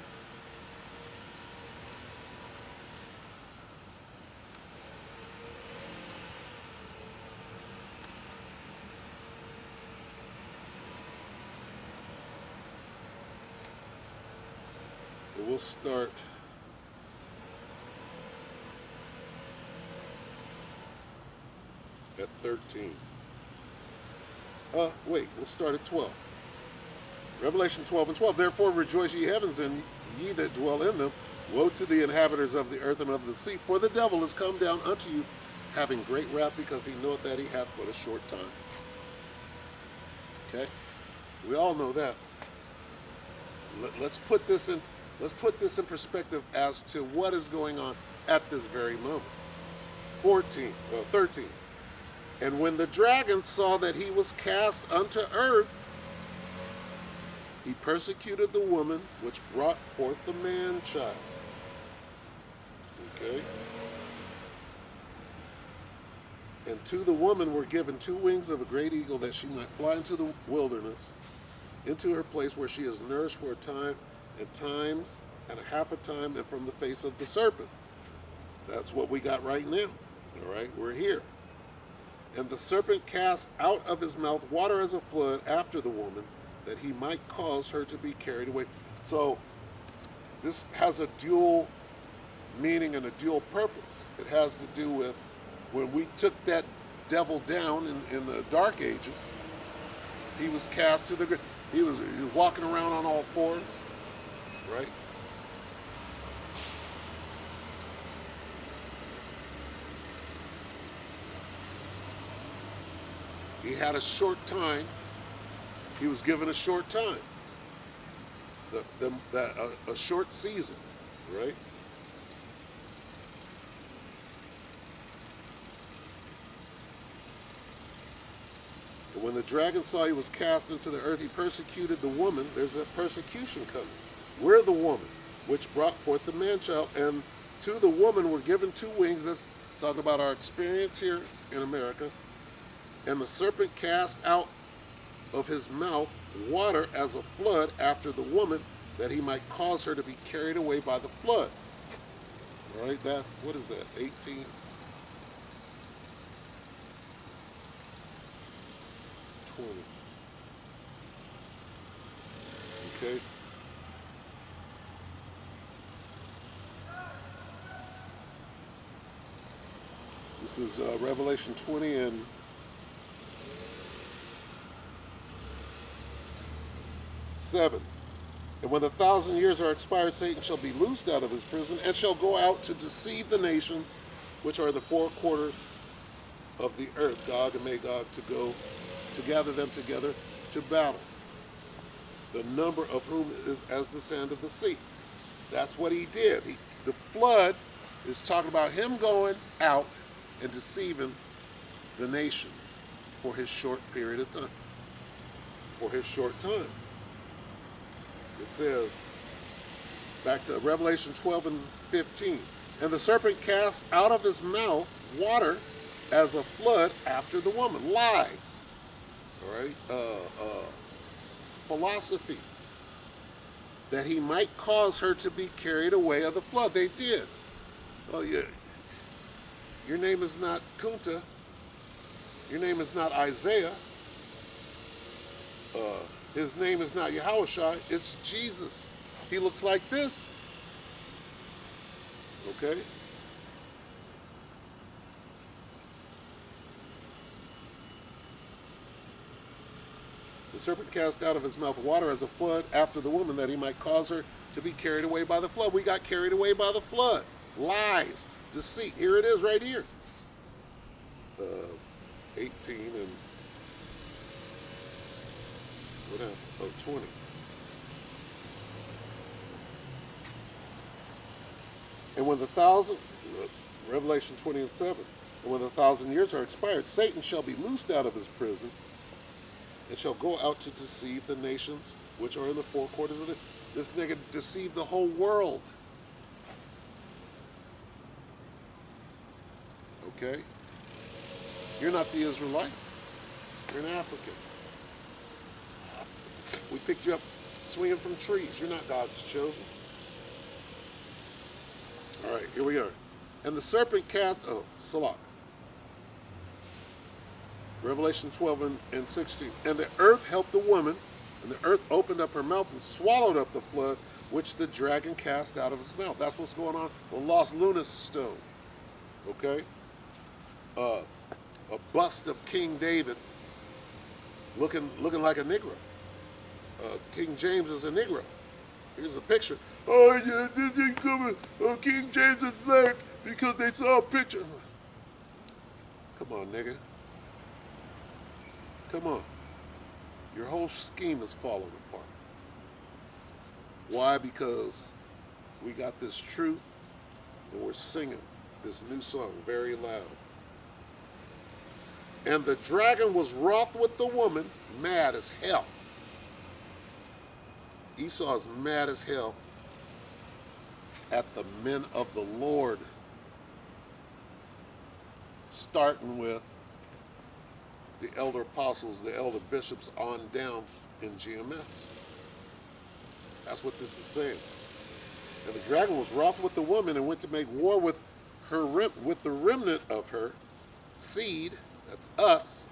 And we'll start at 13. Wait, we'll start at 12. Revelation 12 and 12. Therefore rejoice, ye heavens, and ye that dwell in them. Woe to the inhabitants of the earth and of the sea, for the devil is come down unto you, having great wrath, because he knoweth that he hath but a short time. Okay? We all know that. Let's put this in perspective as to what is going on at this very moment. 13. And when the dragon saw that he was cast unto earth, he persecuted the woman which brought forth the man-child. Okay? And to the woman were given 2 wings of a great eagle, that she might fly into the wilderness, into her place where she is nourished for a time, and times, and a half a time, and from the face of the serpent. That's what we got right now. All right? We're here. And the serpent cast out of his mouth water as a flood after the woman, that he might cause her to be carried away. So this has a dual meaning and a dual purpose. It has to do with when we took that devil down in the Dark Ages, he was cast to the ground. He was walking around on all fours, right? He had a short time. He was given a short time, a short season, right? And when the dragon saw he was cast into the earth, he persecuted the woman. There's a persecution coming. We're the woman which brought forth the man-child, and to the woman were given 2 wings. That's talking about our experience here in America. And the serpent cast out of his mouth water as a flood after the woman, that he might cause her to be carried away by the flood. All right, what is that, 18? 20. Okay. This is Revelation 20 and 7. And when the 1,000 years are expired, Satan shall be loosed out of his prison, and shall go out to deceive the nations which are the 4 quarters of the earth, Gog and Magog, to go to gather them together to battle, the number of whom is as the sand of the sea. That's what he did. The flood is talking about him going out and deceiving the nations for his short period of time. For his short time. It says, back to Revelation 12 and 15, and the serpent cast out of his mouth water as a flood after the woman. Lies. All right? Philosophy. That he might cause her to be carried away of the flood. They did. Oh, yeah. Your name is not Kunta. Your name is not Isaiah. His name is not Yahushua. It's Jesus. He looks like this. Okay? The serpent cast out of his mouth water as a flood after the woman, that he might cause her to be carried away by the flood. We got carried away by the flood. Lies, deceit. Here it is right here. 18 and what happened? Oh, 20. And when Revelation 20 and 7, and when the 1,000 years are expired, Satan shall be loosed out of his prison, and shall go out to deceive the nations which are in the 4 quarters of the... This nigga deceived the whole world. Okay? You're not the Israelites. You're an African. We picked you up swinging from trees. You're not God's chosen. All right, here we are. And the serpent cast... Oh, Salak. Revelation 12 and 16. And the earth helped the woman, and the earth opened up her mouth and swallowed up the flood which the dragon cast out of his mouth. That's what's going on with Los Lunas stone. Okay? A bust of King David looking like a Negro. King James is a Negro. Here's a picture. Oh yeah, this is coming. King James is black because they saw a picture. Come on, nigga. Come on. Your whole scheme is falling apart. Why? Because we got this truth and we're singing this new song very loud. And the dragon was wroth with the woman, mad as hell. Esau is mad as hell at the men of the Lord, starting with the elder apostles, the elder bishops on down in GMS. That's what this is saying. And the dragon was wroth with the woman and went to make war with the remnant of her seed, that's us,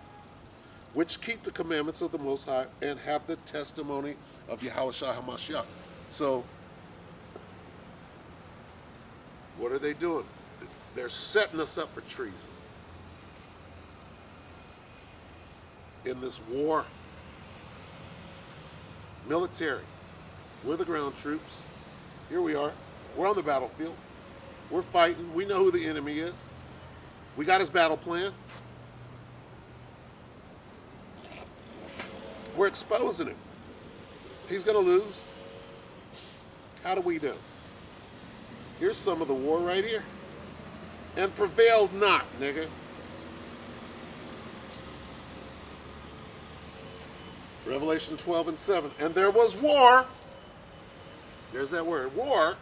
which keep the commandments of the Most High and have the testimony of Yahushua HaMashiach. So, what are they doing? They're setting us up for treason. In this war, military, we're the ground troops. Here we are. We're on the battlefield. We're fighting. We know who the enemy is. We got his battle plan. We're exposing him. He's going to lose. How do we know? Here's some of the war right here. And prevailed not, nigga. Revelation 12:7. And there was war. There's that word, war.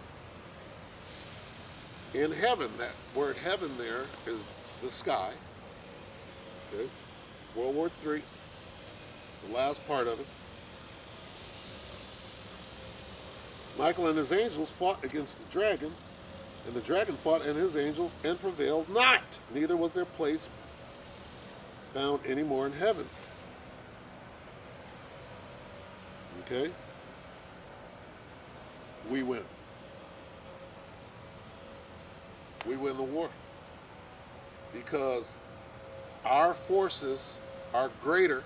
In heaven. That word heaven there is the sky. Okay. World War III. The last part of it. Michael and his angels fought against the dragon, and the dragon fought and his angels and prevailed not. Neither was their place found any more in heaven. Okay? We win. We win the war. Because our forces are greater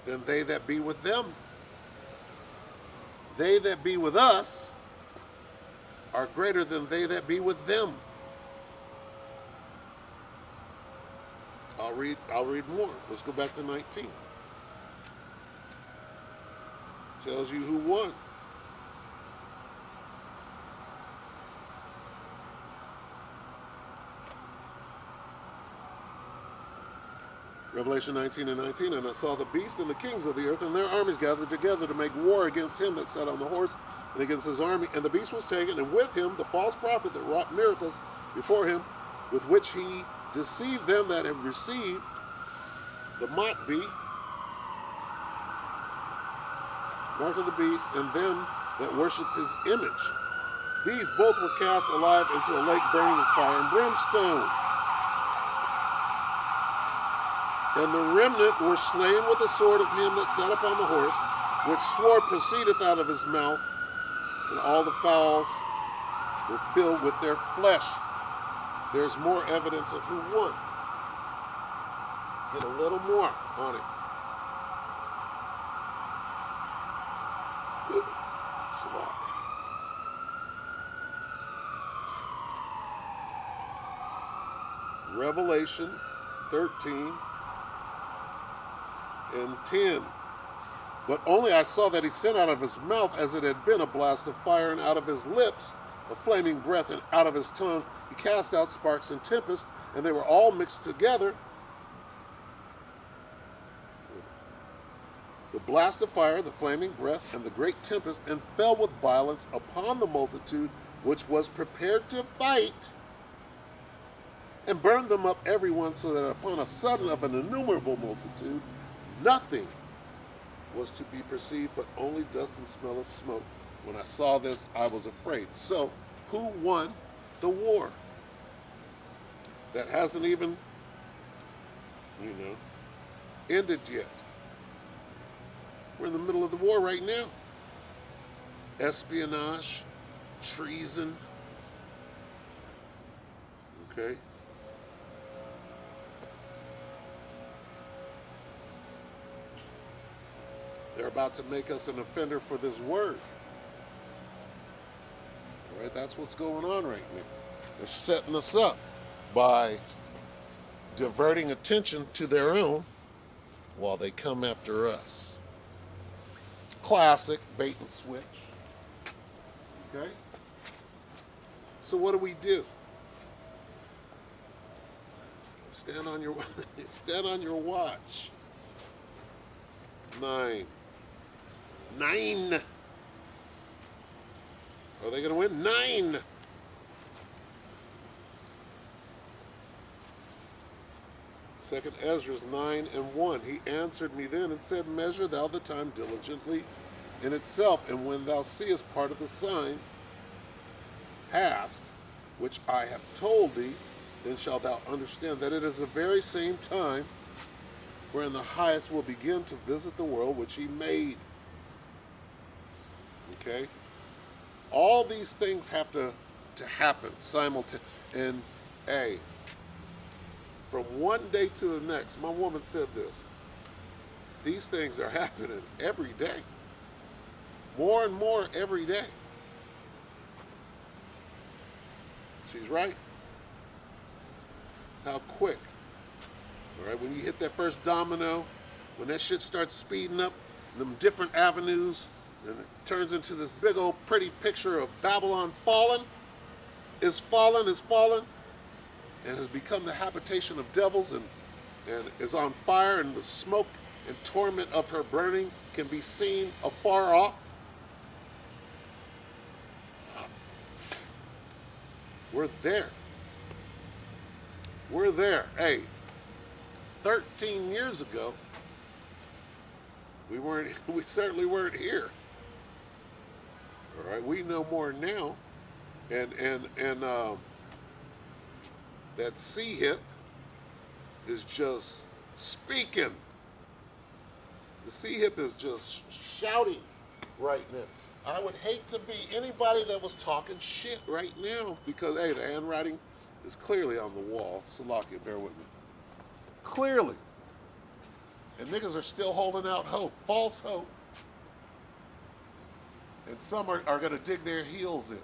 than they that be with them. They that be with us are greater than they that be with them. I'll read more. Let's go back to 19. Tells you who won. Revelation 19:19, and I saw the beasts and the kings of the earth and their armies gathered together to make war against him that sat on the horse and against his army. And the beast was taken, and with him the false prophet that wrought miracles before him, with which he deceived them that had received the mark of the beast, and them that worshipped his image. These both were cast alive into a lake burning with fire and brimstone. And the remnant were slain with the sword of him that sat upon the horse, which sword proceedeth out of his mouth, and all the fowls were filled with their flesh. There's more evidence of who won. Let's get a little more on it. Salak. Revelation 13:10. But only I saw that he sent out of his mouth as it had been a blast of fire, and out of his lips a flaming breath, and out of his tongue he cast out sparks and tempests, and they were all mixed together. The blast of fire, the flaming breath, and the great tempest, and fell with violence upon the multitude which was prepared to fight, and burned them up every one, so that upon a sudden of an innumerable multitude nothing was to be perceived, but only dust and smell of smoke. When I saw this, I was afraid. So, who won the war? That hasn't even, ended yet. We're in the middle of the war right now. espionage, treason. Okay? They're about to make us an offender for this word. All right, that's what's going on right now. They're setting us up by diverting attention to their own while they come after us. Classic bait and switch. Okay? So what do? Stand on your watch. 9. Are they going to win? 9. Second Ezra's 9:1. He answered me then and said, measure thou the time diligently in itself, and when thou seest part of the signs past, which I have told thee, then shalt thou understand that it is the very same time wherein the highest will begin to visit the world which he made. Okay? All these things have to happen simultaneously. And hey, from one day to the next, my woman said this, these things are happening every day. More and more every day. She's right. It's how quick. All right, when you hit that first domino, when that shit starts speeding up, them different avenues, and it turns into this big old pretty picture of Babylon fallen, is fallen, and has become the habitation of devils, and is on fire, and the smoke and torment of her burning can be seen afar off. We're there. We're there. Hey, 13 years ago, we certainly weren't here. All right, we know more now, and that C-hip is just speaking. The C-hip is just shouting right now. I would hate to be anybody that was talking shit right now, because hey, the handwriting is clearly on the wall. Salakia, bear with me. Clearly. And niggas are still holding out hope, false hope. And some are going to dig their heels in.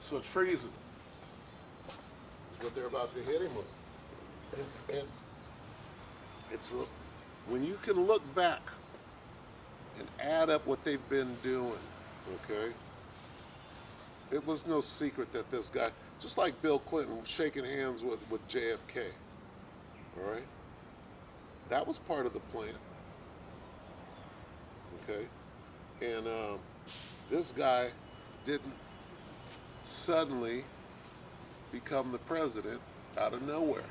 So treason is what they're about to hit him with. It's when you can look back and add up what they've been doing, okay? It was no secret that this guy, just like Bill Clinton was shaking hands with JFK, all right? That was part of the plan, okay? And this guy didn't suddenly become the president out of nowhere.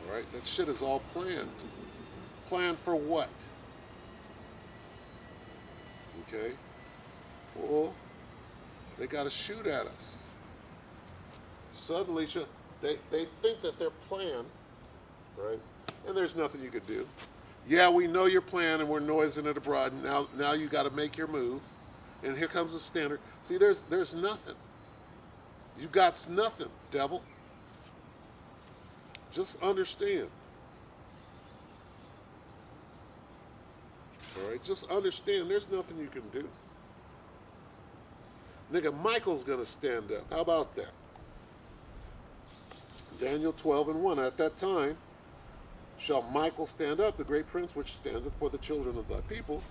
All right, that shit is all planned. Planned for what? Okay? Well, they got to shoot at us. Suddenly, they think that their plan, right? And there's nothing you could do. Yeah, we know your plan and we're noising it abroad. Now you got to make your move. And here comes the standard. See, there's nothing. You got nothing, devil. Just understand. All right, just understand there's nothing you can do. Nigga, Michael's going to stand up. How about that? Daniel 12:1. At that time shall Michael stand up, the great prince which standeth for the children of thy people.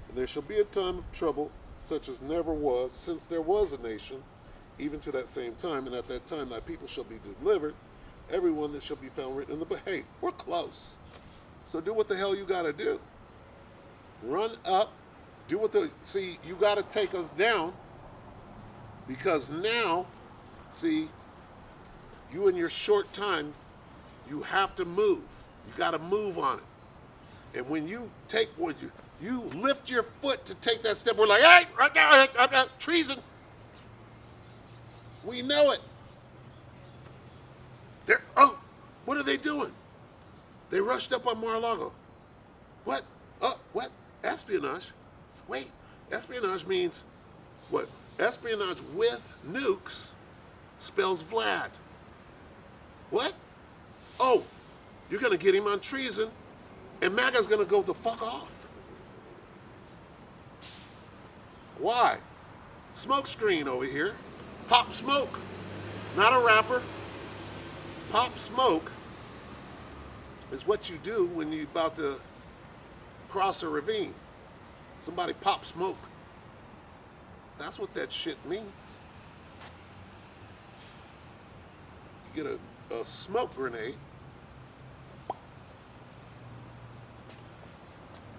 And there shall be a time of trouble, such as never was, since there was a nation, even to that same time. And at that time thy people shall be delivered, every one that shall be found written in the book. Hey, we're close. So do what the hell you got to do. Run up. Do what the... See, you got to take us down. Because now, see, you in your short time, you have to move. You got to move on it. And when you take what you lift your foot to take that step, we're like, hey, right there, treason. We know it. What are they doing? They rushed up on Mar-a-Lago. What? What? Espionage? Wait, espionage means what? Espionage with nukes spells Vlad. What? Oh, you're going to get him on treason, and MAGA's going to go the fuck off. Why? Smoke screen over here. Pop Smoke. Not a rapper. Pop Smoke is what you do when you're about to cross a ravine. Somebody pop smoke. That's what that shit means. You get a smoke grenade,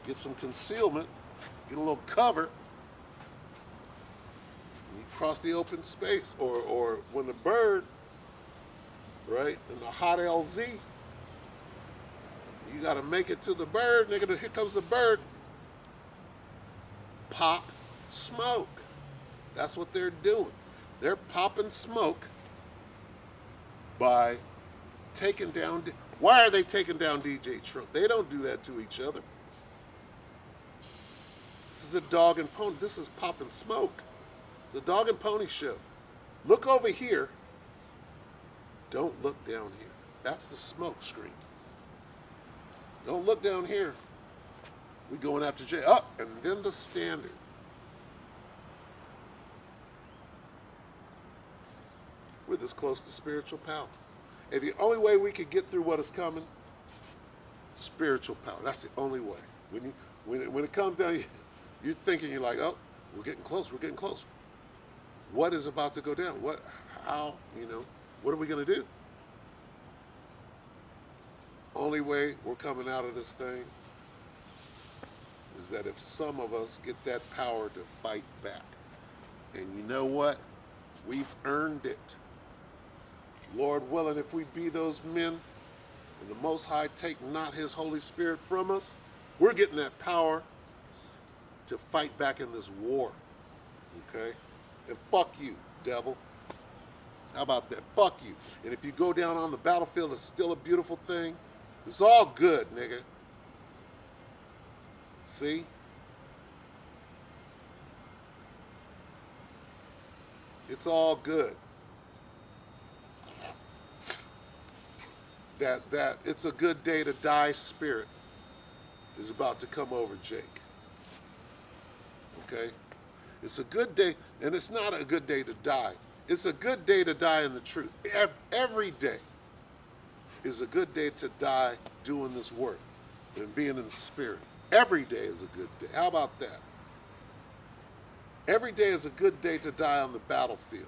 get some concealment, get a little cover, and you cross the open space. Or when the bird, right, in the hot LZ, you got to make it to the bird, nigga. Here comes the bird. Pop smoke. That's what they're doing. They're popping smoke by taking down. Why are they taking down DJ Trump? They don't do that to each other. This is a dog and pony. This is popping smoke. It's a dog and pony show. Look over here. Don't look down here. That's the smoke screen. Don't look down here. We going after Jay. Oh, and then the standard. We're this close to spiritual power. And the only way we could get through what is coming, spiritual power. That's the only way. When it comes down, you're thinking, you're like, oh, we're getting close. We're getting close. What is about to go down? How, what are we going to do? Only way we're coming out of this thing is that if some of us get that power to fight back. And you know what? We've earned it. Lord willing, if we be those men and the Most High take not his Holy Spirit from us, we're getting that power to fight back in this war. Okay? And fuck you, devil. How about that? Fuck you. And if you go down on the battlefield, it's still a beautiful thing. It's all good, nigga. See? It's all good. That it's a good day to die spirit is about to come over Jake. Okay? It's a good day, and it's not a good day to die. It's a good day to die in the truth. Every day is a good day to die doing this work and being in the spirit. Every day is a good day. How about that? Every day is a good day to die on the battlefield.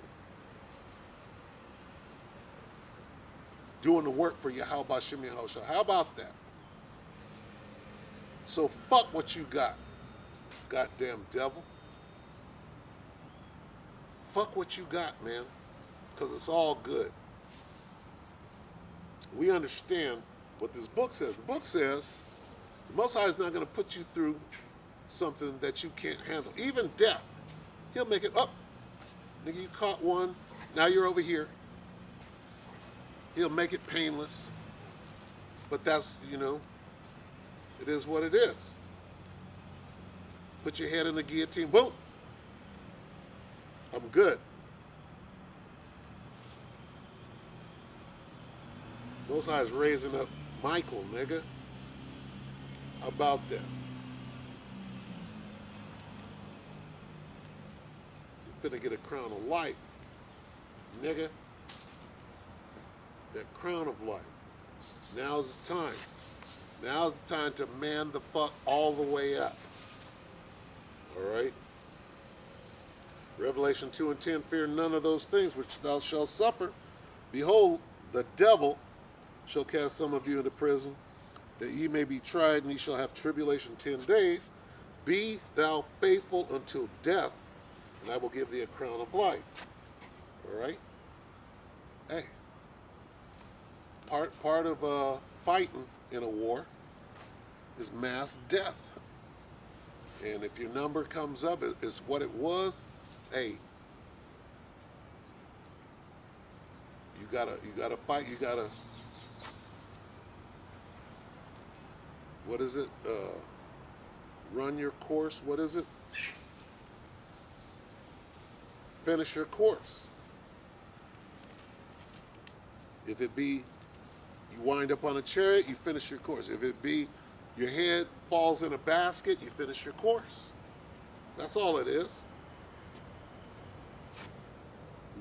Doing the work for Yahweh Bashem Yahushua. How about that? So fuck what you got, goddamn devil. Fuck what you got, man, because it's all good. We understand what this book says. The book says the Most High is not going to put you through something that you can't handle. Even death. He'll make it up. Nigga, you caught one. Now you're over here. He'll make it painless. But that's, It is what it is. Put your head in the guillotine. Boom. I'm good. Most High is raising up Michael, nigga. How about that? You finna get a crown of life, nigga. That crown of life. Now's the time. Now's the time to man the fuck all the way up. Alright? Revelation 2 and 10, fear none of those things which thou shalt suffer. Behold, the devil shall cast some of you into prison, that ye may be tried, and ye shall have tribulation 10 days. Be thou faithful until death, and I will give thee a crown of life. Alright? Hey. Part of fighting in a war is mass death. And if your number comes up, it's what it was, hey, you gotta fight, you gotta, what is it? Run your course, what is it? Finish your course. If it be you wind up on a chariot, you finish your course. If it be your head falls in a basket, you finish your course. That's all it is.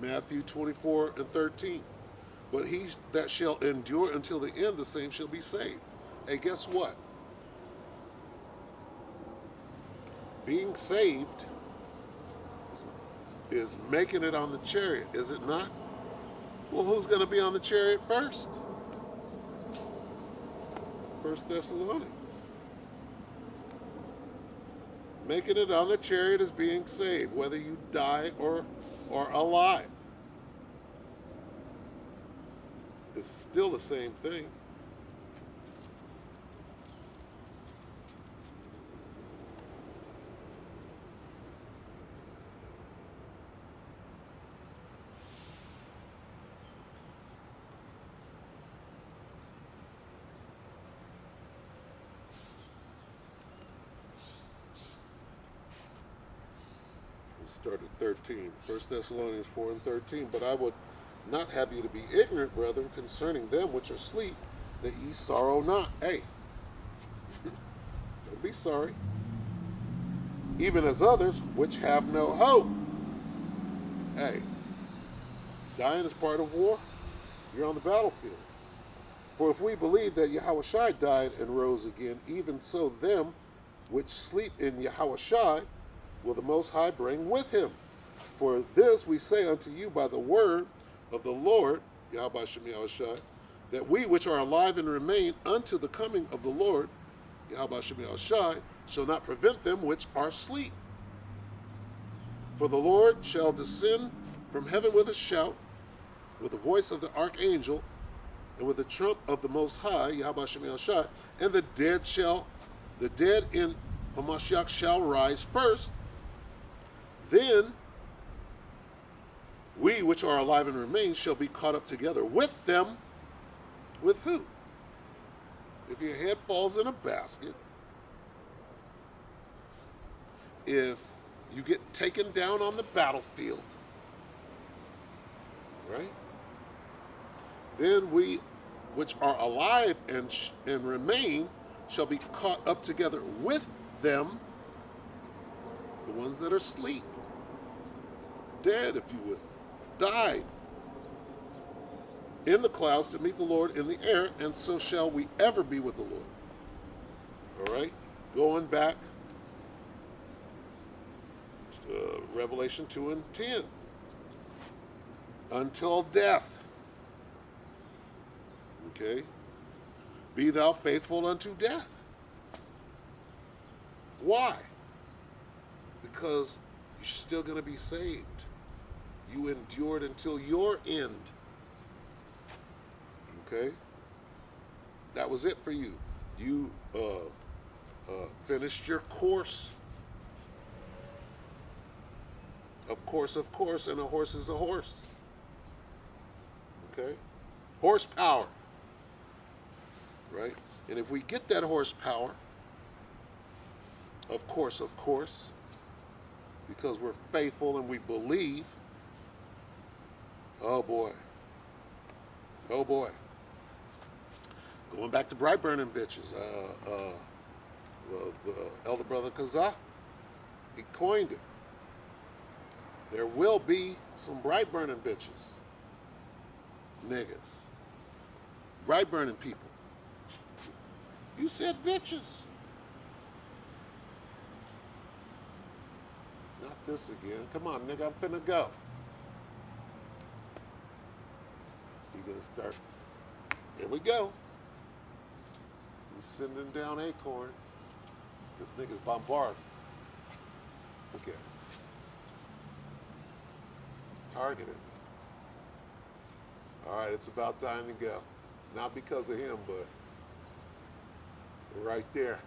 Matthew 24 and 13. But he that shall endure until the end, the same shall be saved. Hey, guess what? Being saved is making it on the chariot, is it not? Well, who's going to be on the chariot first? 1 Thessalonians. Making it on the chariot is being saved, whether you die or alive. It's still the same thing. Start at 13. 1 Thessalonians 4 and 13. But I would not have you to be ignorant, brethren, concerning them which are asleep, that ye sorrow not. Hey, don't be sorry. Even as others which have no hope. Hey, dying is part of war. You're on the battlefield. For if we believe that Yahushua died and rose again, even so them which sleep in Yahushua will the Most High bring with him. For this we say unto you by the word of the Lord, Yahweh Shem Yahushua, that we which are alive and remain unto the coming of the Lord, Yahweh Shem Yahushua, shall not prevent them which are asleep. For the Lord shall descend from heaven with a shout, with the voice of the archangel, and with the trump of the Most High, Yahweh Shem Yahushua, and the dead in Hamashiach shall rise first. Then we which are alive and remain shall be caught up together with them. With who? If your head falls in a basket, if you get taken down on the battlefield, right? Then we which are alive and remain shall be caught up together with them, the ones that are asleep, dead, if you will, died, in the clouds to meet the Lord in the air, and so shall we ever be with the Lord. All right? Going back to Revelation 2 and 10. Until death. Okay? Be thou faithful unto death. Why? Because you're still going to be saved. You endured until your end. Okay? That was it for you. You finished your course. Of course, and a horse is a horse. Okay? Horsepower. Right? And if we get that horsepower, of course, because we're faithful and we believe. Oh boy. Oh boy. Going back to bright burning bitches. The elder brother Kazakh, he coined it. There will be some bright burning bitches. Niggas. Bright burning people. You said bitches. Not this again. Come on, nigga, I'm finna go. You gonna start. Here we go. He's sending down acorns. This nigga's bombarding. Look at him. He's targeted. All right, it's about time to go. Not because of him, but right there.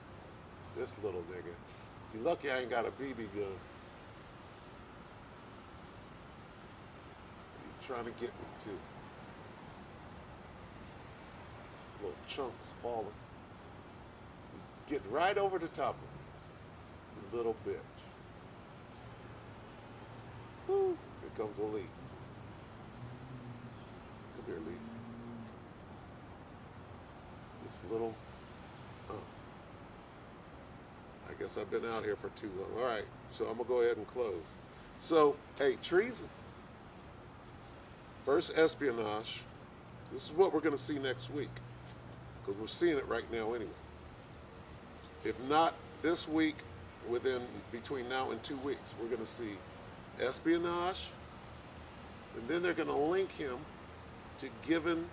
This little nigga. You lucky I ain't got a BB gun. He's trying to get me too. Little chunks falling. Get right over the top of me. You little bitch. Woo. Here comes a leaf. Come here, leaf. This little, I guess I've been out here for too long. All right, so I'm gonna go ahead and close. So, hey, treason. First espionage. This is what we're gonna see next week, because we're seeing it right now anyway. If not this week, between now and 2 weeks, we're gonna see espionage, and then they're gonna link him to giving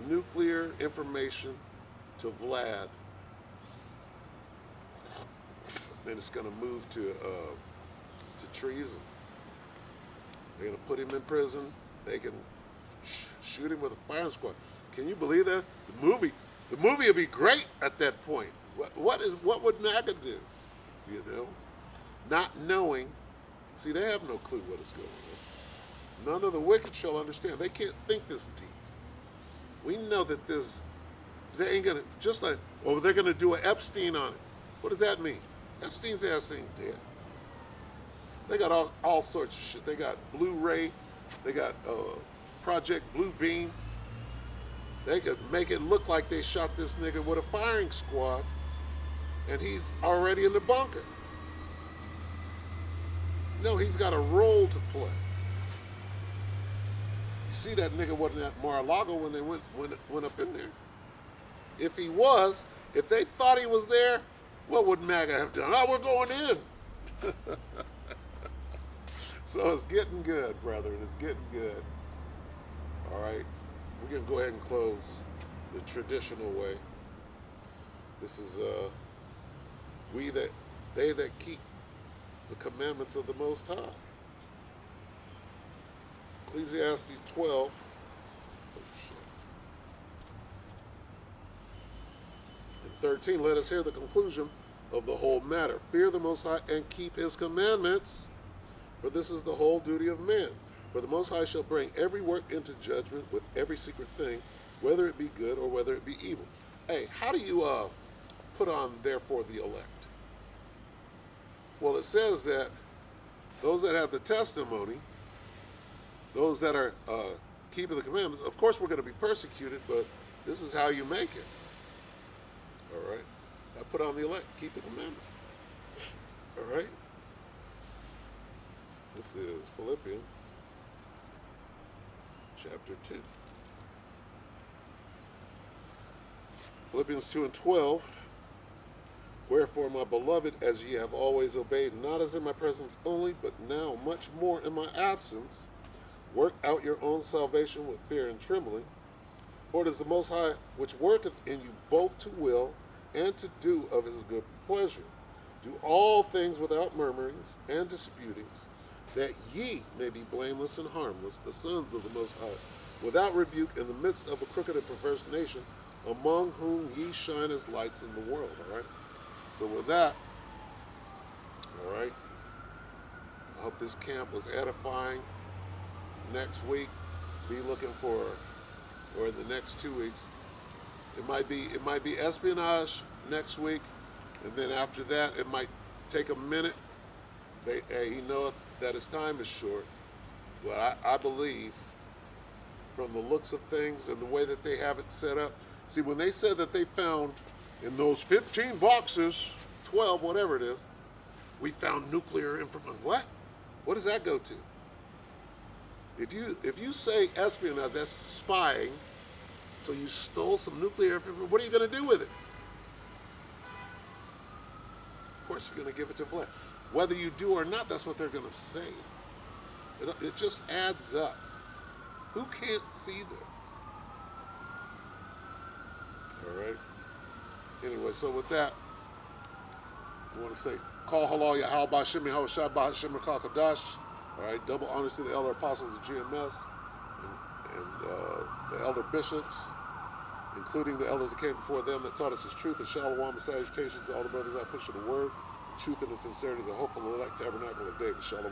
nuclear information to Vlad. Then it's going to move to treason. They're going to put him in prison. They can shoot him with a firing squad. Can you believe that? The movie would be great at that point. What would MAGA do? You know, not knowing. See, they have no clue what is going on. None of the wicked shall understand. They can't think this deep. We know that they ain't gonna, just like, well, they're gonna do an Epstein on it. What does that mean? Epstein's ass ain't dead. They got all sorts of shit. They got Blu-ray. They got Project Blue Beam. They could make it look like they shot this nigga with a firing squad, and he's already in the bunker. No, he's got a role to play. You see, that nigga wasn't at Mar-a-Lago when they went up in there. If he was, if they thought he was there, what would MAGA have done? Oh, we're going in. So it's getting good, brethren. It's getting good. All right. We're going to go ahead and close the traditional way. This is they that keep the commandments of the Most High. Ecclesiastes 12. Oh, shit. And 13, let us hear the conclusion of the whole matter. Fear the Most High and keep his commandments, for this is the whole duty of man. For the Most High shall bring every work into judgment with every secret thing, whether it be good or whether it be evil. Hey, how do you put on, therefore, the elect? Well, it says that those that have the testimony, those that are keeping the commandments, of course we're going to be persecuted, but this is how you make it. All right? I put on the elect, keep the commandments. All right? This is Philippians chapter 2. Philippians 2 and 12. Wherefore, my beloved, as ye have always obeyed, not as in my presence only, but now much more in my absence, work out your own salvation with fear and trembling. For it is the Most High which worketh in you both to will and to do of his good pleasure. Do all things without murmurings and disputings, that ye may be blameless and harmless, the sons of the Most High, without rebuke in the midst of a crooked and perverse nation, among whom ye shine as lights in the world. All right? So with that, all right, I hope this camp was edifying. Next week, be looking for, or in the next 2 weeks, it might be espionage next week, and then after that, it might take a minute. He knoweth that his time is short, but I believe from the looks of things and the way that they have it set up. See, when they said that they found in those 15 boxes, 12, whatever it is, we found nuclear information. What? What does that go to? If you say espionage, that's spying. So you stole some nuclear information. What are you going to do with it? Of course, you're going to give it to Vlad. Whether you do or not, that's what they're going to say. It just adds up. Who can't see this? All right. Anyway, so with that, I want to say, call halal Yahal Ba'Shem Yahweh Shai Shem Kadash. All right, double honors to the elder apostles of GMS and the elder bishops, including the elders that came before them that taught us his truth, and shalom and salutations to all the brothers out pushing the word, the truth and the sincerity, the hopeful elect tabernacle of David. Shalom.